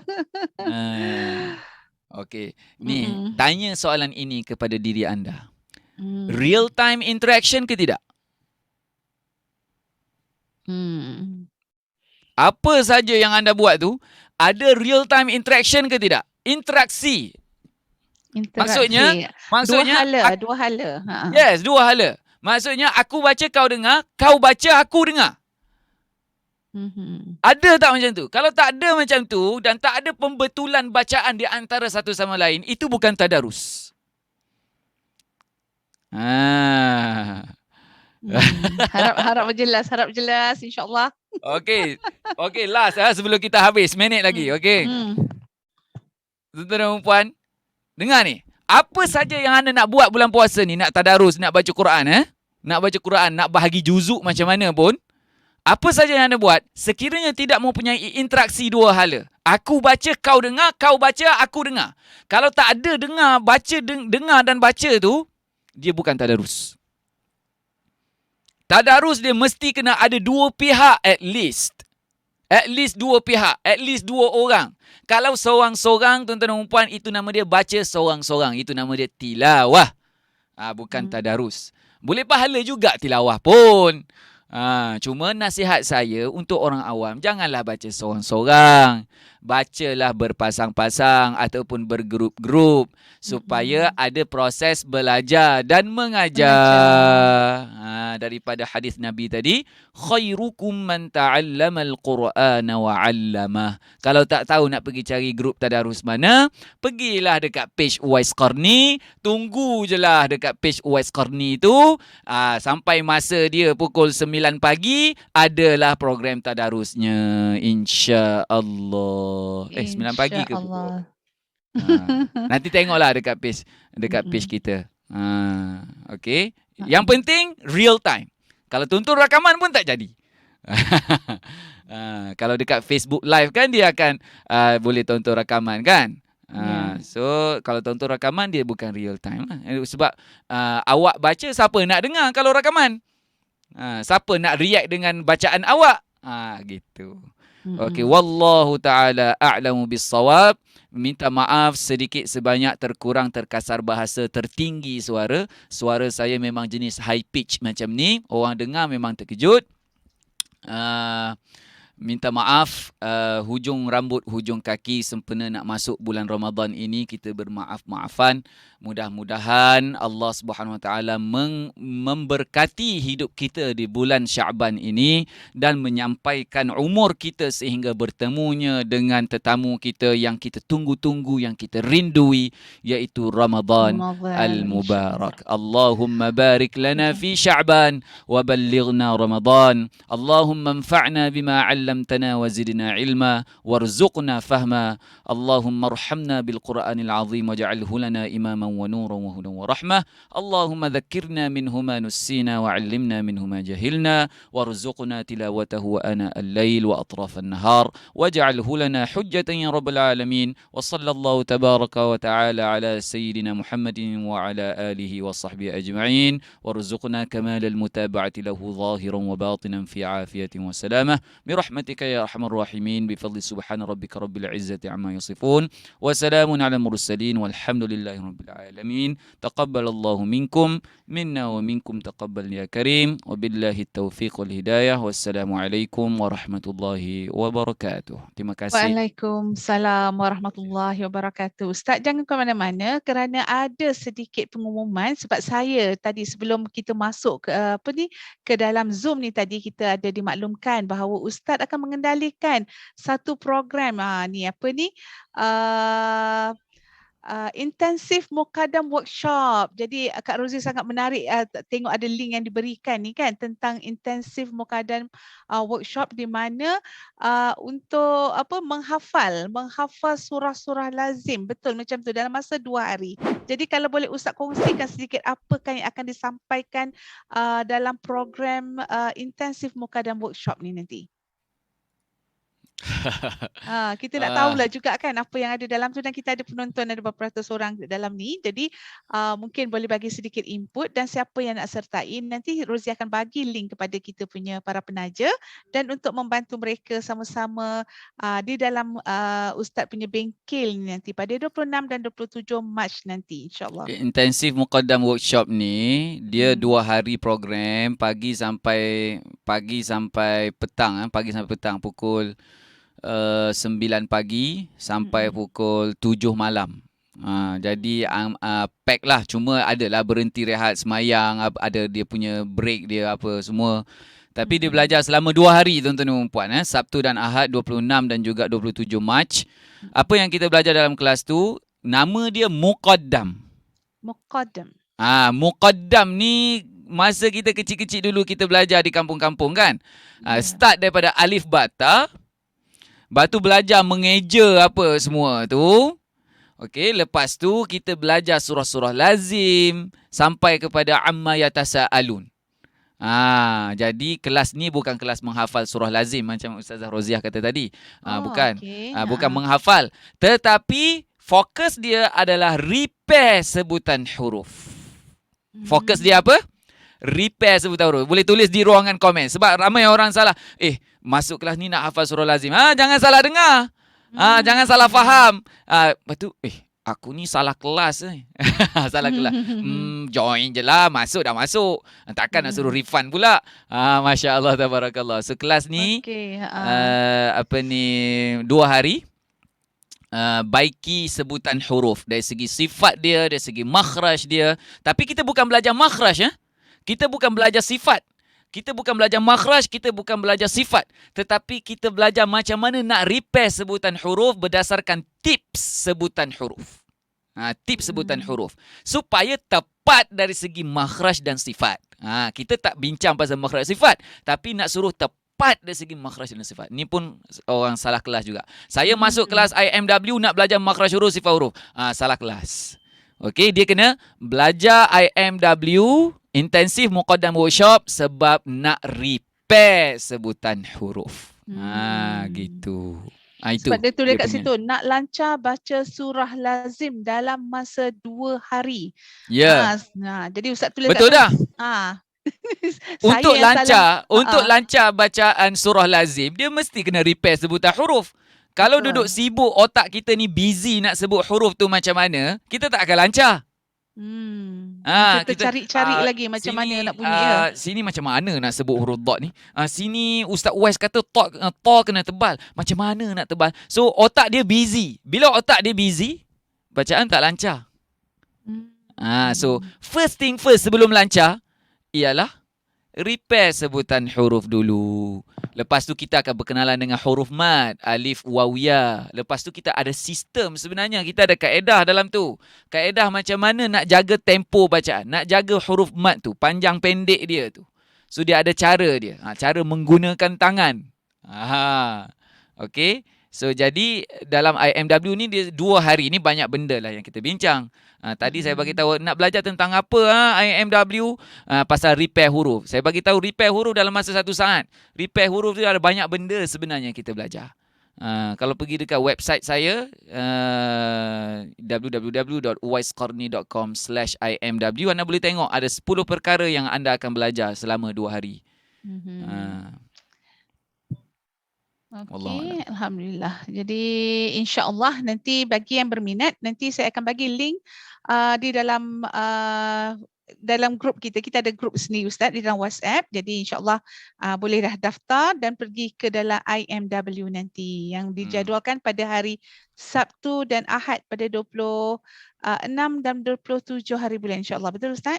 Ni tanya soalan ini kepada diri anda. Real time interaction ke tidak? Apa saja yang anda buat tu, ada real time interaction ke tidak? Interaksi. Maksudnya
dua hala.
Yes, dua hala. Maksudnya aku baca kau dengar, kau baca aku dengar. Ada tak macam tu? Kalau tak ada macam tu dan tak ada pembetulan bacaan di antara satu sama lain, itu bukan tadarus.
Harap jelas insya-Allah.
Okey, last sebelum kita habis, minit lagi. Tuan-tuan dan puan, dengar ni. Apa saja yang anda nak buat bulan puasa ni, nak tadarus, nak baca Quran, nak baca Quran, nak bahagi juzuk macam mana pun, apa saja yang anda buat, sekiranya tidak mempunyai interaksi dua hala. Aku baca, kau dengar, kau baca, aku dengar. Kalau tak ada dengar, baca, dengar dan baca tu, dia bukan tadarus. Tadarus dia mesti kena ada dua pihak at least. At least dua pihak. At least dua orang. Kalau seorang-seorang, tuan-tuan dan puan, itu nama dia baca seorang-seorang. Itu nama dia tilawah. Bukan tadarus. Boleh pahala juga tilawah pun. Cuma nasihat saya untuk orang awam, janganlah baca seorang-seorang. Bacalah berpasang-pasang ataupun bergrup-grup supaya ada proses belajar dan mengajar. Daripada hadis Nabi tadi, khairukum man ta'allamal Qur'ana wa 'allamah. Kalau tak tahu nak pergi cari grup tadarus mana, pergilah dekat page Uwais Qarni, tunggu je lah dekat page Uwais Qarni tu, sampai masa dia pukul 9 pagi adalah program tadarusnya, insya-Allah. 9 pagi ke pukul? Nanti tengoklah dekat page kita. Okey. Yang penting real time. Kalau tonton rakaman pun tak jadi. Kalau dekat Facebook Live kan dia akan boleh tonton rakaman kan. So kalau tonton rakaman dia bukan real time lah. Sebab awak baca, siapa nak dengar kalau rakaman? Siapa nak react dengan bacaan awak? Gitu. Okey, wallahu taala a'lamu bis-shawab. Minta maaf sedikit sebanyak, terkurang, terkasar bahasa, tertinggi suara. Suara saya memang jenis high pitch macam ni. Orang dengar memang terkejut. Minta maaf, hujung rambut, hujung kaki sempena nak masuk bulan Ramadan ini, kita bermaaf-maafan. Mudah-mudahan Allah Subhanahu Wa Taala memberkati hidup kita di bulan Syaban ini dan menyampaikan umur kita sehingga bertemunya dengan tetamu kita yang kita tunggu-tunggu, yang kita rindui, iaitu Ramadan Al-Mubarak. Allahumma barik lana fi Syaban wa ballighna Ramadan. Allahumma anfa'na bima 'allamtana علمتنا وزدنا علما وارزقنا فهما اللهم ارحمنا بالقرآن العظيم واجعله لنا إماما ونورا وهدى ورحمة اللهم ذكرنا منه ما نسينا وعلمنا منه ما جهلنا وارزقنا تلاوته آناء الليل وأطراف النهار واجعله لنا حجة يا رب العالمين وصلى الله تبارك وتعالى على سيدنا محمد وعلى آله وصحبه أجمعين وارزقنا كمال المتابعة له ظاهرا وباطنا في عافية وسلامة برحمتك يا أرحم الراحمين بفضل سبحان ربك رب العزة عما يصفون وسلام على المرسلين والحمد لله رب العالمين تقبل الله منكم منا ومنكم تقبل يا كريم وبالله التوفيق والهداية والسلام عليكم ورحمة الله وبركاته. Terima kasih.
Waalaikumsalam warahmatullahi wabarakatuh. Ustaz jangan ke mana-mana kerana ada sedikit pengumuman sebab saya tadi sebelum kita masuk ke dalam Zoom ni tadi kita ada dimaklumkan bahawa Ustaz akan mengendalikan satu program intensif Mukadam workshop. Jadi Kak Rozi sangat menarik tengok ada link yang diberikan ni kan tentang intensif Mukadam workshop di mana untuk menghafal surah-surah lazim, betul macam tu dalam masa 2 hari. Jadi kalau boleh Ustaz kongsikan sedikit apakah yang akan disampaikan dalam program intensif Mukadam workshop ni nanti. Kita nak tahulah juga kan apa yang ada dalam tu dan kita ada penonton ada beberapa ratus orang dalam ni. Jadi mungkin boleh bagi sedikit input dan siapa yang nak sertai nanti Rozi akan bagi link kepada kita punya para penaja dan untuk membantu mereka sama-sama di dalam Ustaz punya bengkel ni nanti pada 26 dan 27 Mac nanti insya-Allah.
Intensif Muqaddam workshop ni dia 2 hari program pagi sampai petang pukul 9 pagi sampai pukul 7 malam. Jadi pack lah, cuma adalah berhenti rehat semayang, ada dia punya break dia apa semua. Tapi dia belajar selama 2 hari tuan-tuan dan puan, Sabtu dan Ahad 26 dan juga 27 Mac. Apa yang kita belajar dalam kelas tu, nama dia Muqaddam. Muqaddam ni masa kita kecil-kecil dulu kita belajar di kampung-kampung kan. Start daripada alif bata. Lepas tu belajar mengeja apa semua tu. Okey, lepas tu kita belajar surah-surah lazim sampai kepada amma yatasaalun. Jadi kelas ni bukan kelas menghafal surah lazim macam Ustazah Roziah kata tadi. Bukan. Okay. Bukan menghafal, tetapi fokus dia adalah repair sebutan huruf. Fokus dia apa? Repair sebutan huruf. Boleh tulis di ruangan komen sebab ramai orang salah. Masuk kelas ni nak hafal surah lazim. Jangan salah dengar. Jangan salah faham. Lepas tu, aku ni salah kelas. Salah kelas. Join je lah. Masuk dah masuk. Takkan nak suruh refund pula. Masya Allah, tabarakallah. So kelas ni, 2 hari. Baiki sebutan huruf. Dari segi sifat dia, dari segi makhraj dia. Tapi kita bukan belajar makhraj. Kita bukan belajar sifat. Kita bukan belajar makhraj, kita bukan belajar sifat. Tetapi kita belajar macam mana nak repair sebutan huruf berdasarkan tips sebutan huruf. Tips sebutan huruf. Supaya tepat dari segi makhraj dan sifat. Kita tak bincang pasal makhraj sifat. Tapi nak suruh tepat dari segi makhraj dan sifat. Ni pun orang salah kelas juga. Saya masuk kelas IMW nak belajar makhraj huruf, sifat huruf. Salah kelas. Okey, dia kena belajar IMW intensif Muqaddam workshop sebab nak repair sebutan huruf. Gitu. Itu.
Sebab dia tulis kat situ nak lancar baca surah lazim dalam masa 2 hari.
Ya.
Jadi Ustaz tulis
betul dah.
Untuk
lancar bacaan surah lazim dia mesti kena repair sebutan huruf. Kalau duduk sibuk, otak kita ni busy nak sebut huruf tu macam mana, kita tak akan lancar.
Kita cari-cari lagi macam mana nak bunyi
sini macam mana nak sebut huruf dot ni. Sini Ustaz Wais kata ta kena tebal. Macam mana nak tebal? So otak dia busy. Bila otak dia busy, bacaan tak lancar. So first thing first sebelum lancar ialah repair sebutan huruf dulu. Lepas tu kita akan berkenalan dengan huruf mad, alif, waw, ya. Lepas tu kita ada sistem sebenarnya. Kita ada kaedah dalam tu. Kaedah macam mana nak jaga tempo bacaan. Nak jaga huruf mad tu, panjang pendek dia tu. So dia ada cara dia. Cara menggunakan tangan. Okey. So jadi dalam IMW ni dia 2 hari ni banyak benda lah yang kita bincang. Tadi saya bagi tahu nak belajar tentang apa IMW, pasal repair huruf. Saya bagi tahu repair huruf dalam masa 1 saat. Repair huruf tu ada banyak benda sebenarnya kita belajar. Kalau pergi dekat website saya www.uwaisqarni.com/imw, anda boleh tengok ada 10 perkara yang anda akan belajar selama 2 hari. Wallahualam.
Okey, alhamdulillah. Jadi insya-Allah nanti bagi yang berminat, nanti saya akan bagi link di dalam grup kita. Kita ada grup sendiri Ustaz di dalam WhatsApp. Jadi insya-Allah boleh dah daftar dan pergi ke dalam IMW nanti yang dijadualkan pada hari Sabtu dan Ahad pada 26 dan 27 hari bulan insya-Allah. Betul Ustaz?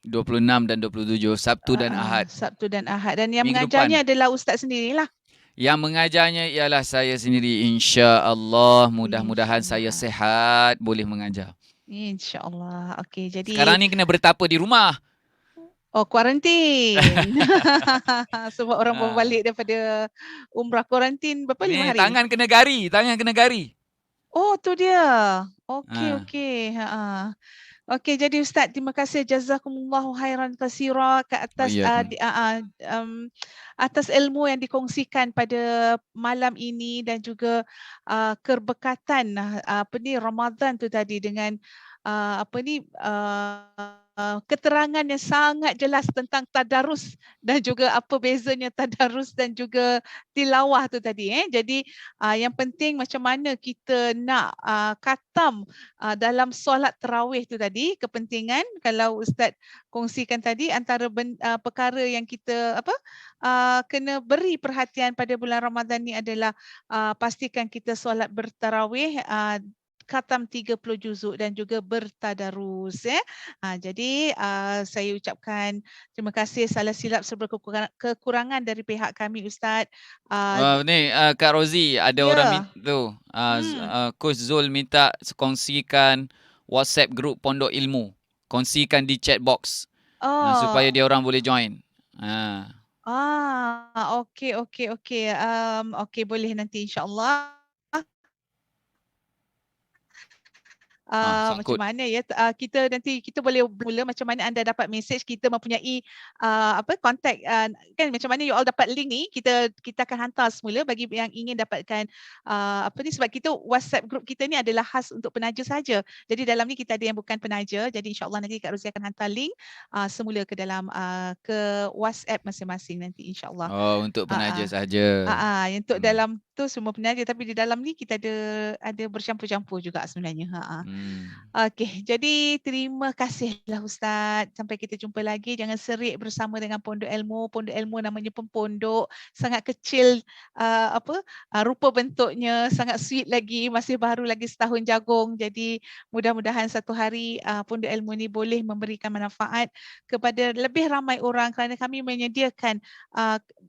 26 dan 27 Sabtu dan Ahad.
Sabtu dan Ahad. Dan yang
Minggu
mengajarnya adalah Ustaz sendirilah.
Yang mengajarnya ialah saya sendiri, insya-Allah. Mudah-mudahan saya sihat boleh mengajar.
InsyaAllah. Okey, jadi
Sekarang ni kena bertapa di rumah.
Oh, kuarantin. Sebab orang baru balik daripada umrah, kuarantin berapa? 5 hari?
Tangan kena gari, tangan kena gari.
Oh, tu dia. Okey. Okey, jadi Ustaz, terima kasih, jazakumullahu khairan katsira ke atas atas ilmu yang dikongsikan pada malam ini dan juga keberkatan Ramadan tu tadi dengan keterangan yang sangat jelas tentang tadarus dan juga apa bezanya tadarus dan juga tilawah tu tadi. Jadi yang penting macam mana kita nak khatam dalam solat tarawih tu tadi, kepentingan kalau Ustaz kongsikan tadi antara perkara yang kita kena beri perhatian pada bulan Ramadan ni adalah pastikan kita solat bertarawih, khatam 30 juzuk dan juga bertadarus jadi saya ucapkan terima kasih, salah silap serba kekurangan dari pihak kami Ustaz.
Kak Rozi, ada orang tu Coach Zul minta kongsikan WhatsApp group Pondok Ilmu. Kongsikan di chat box supaya dia orang boleh join.
Okey. Okey, boleh nanti insya-Allah. Macam mana ya kita nanti kita boleh mula macam mana anda dapat message, kita mempunyai kontak kan, macam mana you all dapat link ni, kita akan hantar semula bagi yang ingin dapatkan sebab kita WhatsApp group kita ni adalah khas untuk penaja saja. Jadi dalam ni kita ada yang bukan penaja. Jadi insya-Allah nanti Kak Rozi akan hantar link semula ke dalam ke WhatsApp masing-masing nanti insya-Allah.
Untuk penaja saja.
Untuk dalam tu semua penaja, tapi di dalam ni kita ada bercampur-campur juga sebenarnya. Okey, jadi terima kasihlah Ustaz. Sampai kita jumpa lagi. Jangan serik bersama dengan Pondok Ilmu. Pondok Ilmu namanya pun pondok, sangat kecil rupa bentuknya, sangat sweet lagi, masih baru lagi setahun jagung. Jadi mudah-mudahan satu hari Pondok Ilmu ni boleh memberikan manfaat kepada lebih ramai orang kerana kami menyediakan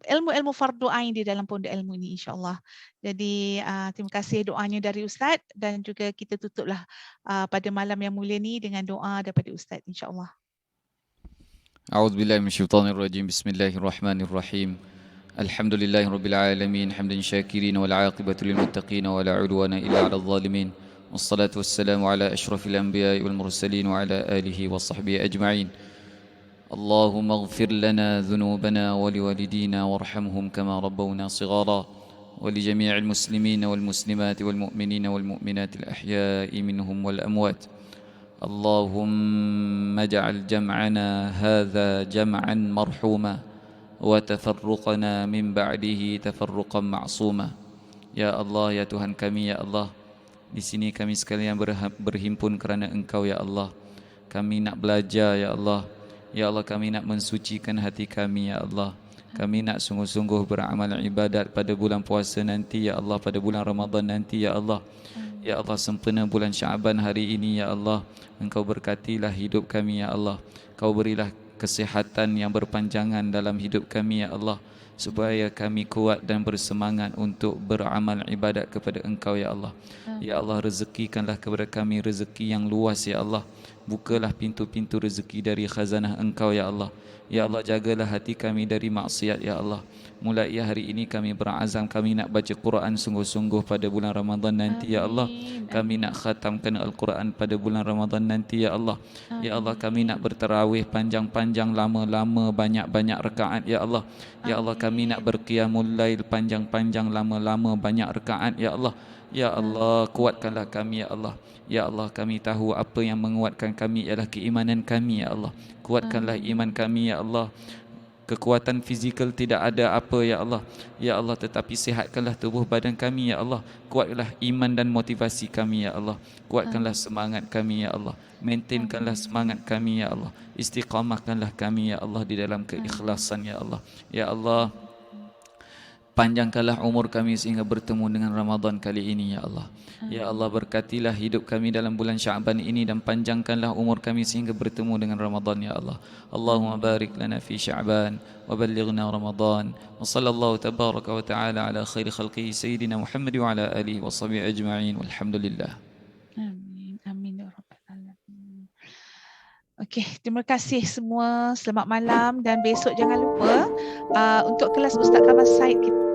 ilmu-ilmu fardu ain di dalam Pondok Ilmu ni insya-Allah. Jadi terima kasih doanya dari Ustaz dan juga kita tutuplah pada malam yang mulia ni dengan doa daripada Ustaz insya-Allah.
A'udzubillahi minasyaitonirrajim. Bismillahirrahmanirrahim. Alhamdulillahirabbil alamin, hamdan syakirin wal 'aqibatu lil muttaqin wa la 'udwana illa 'alal zalimin. Wassalatu wassalamu ala asyrafil anbiya'i wal mursalin wa ala alihi wa sahbihi ajma'in. Allahumma ighfir lana dhunubana wa liwalidina warhamhum kama rabbawna shighara. ولجميع المسلمين والمسلمات والمؤمنين والمؤمنات الأحياء منهم والأموات. اللهم اجعل جمعنا هذا جمعا مرحوما وتفرقنا من بعده تفرقا معصوما. Ya Allah, ya Tuhan kami, ya Allah, di sini kami sekalian berhimpun kerana Engkau, ya Allah. Kami nak belajar, ya Allah. Ya Allah, kami nak mensucikan hati kami, ya Allah. Kami nak sungguh-sungguh beramal ibadat pada bulan puasa nanti, ya Allah, pada bulan Ramadan nanti, ya Allah. Ya Allah, sempena bulan Syaban hari ini, ya Allah. Engkau berkatilah hidup kami, ya Allah. Kau berilah kesihatan yang berpanjangan dalam hidup kami, ya Allah, supaya kami kuat dan bersemangat untuk beramal ibadat kepada Engkau, ya Allah. Ya Allah, rezekikanlah kepada kami rezeki yang luas, ya Allah. Bukalah pintu-pintu rezeki dari khazanah Engkau ya Allah. Ya Allah, jagalah hati kami dari maksiat ya Allah. Mulai hari ini kami berazam kami nak baca Quran sungguh-sungguh pada bulan Ramadan nanti ya Allah.
Amin.
Kami nak khatamkan Al-Quran pada bulan Ramadan nanti ya Allah. Ya Allah, kami nak bertarawih panjang-panjang, lama-lama, banyak-banyak rakaat ya Allah. Ya Allah, kami nak berqiyamul lail panjang-panjang, lama-lama, banyak rakaat ya Allah. Ya Allah, kuatkanlah kami ya Allah. Ya Allah, kami tahu apa yang menguatkan kami ialah keimanan kami ya Allah. Kuatkanlah iman kami ya Allah. Kekuatan fizikal tidak ada apa ya Allah. Ya Allah, tetapi sihatkanlah tubuh badan kami ya Allah. Kuatkanlah iman dan motivasi kami ya Allah. Kuatkanlah semangat kami ya Allah. Maintainkanlah semangat kami ya Allah. Istiqamahkanlah kami ya Allah di dalam keikhlasan ya Allah. Ya Allah, panjangkanlah umur kami sehingga bertemu dengan Ramadan kali ini ya Allah. Ya Allah, berkatilah hidup kami dalam bulan Sya'ban ini dan panjangkanlah umur kami sehingga bertemu dengan Ramadan ya Allah. Allahumma barik lana fi Sya'ban wa ballighna Ramadan. Wa sallallahu tabaraka wa ta'ala ala khairi khalqihi sayyidina Muhammad wa ala alihi wa sahbihi ajma'in. Walhamdulillah.
Amin. Amin ya rabbal alamin. Okey, terima kasih semua. Selamat malam dan besok jangan lupa untuk kelas Ustaz Kamal Said kita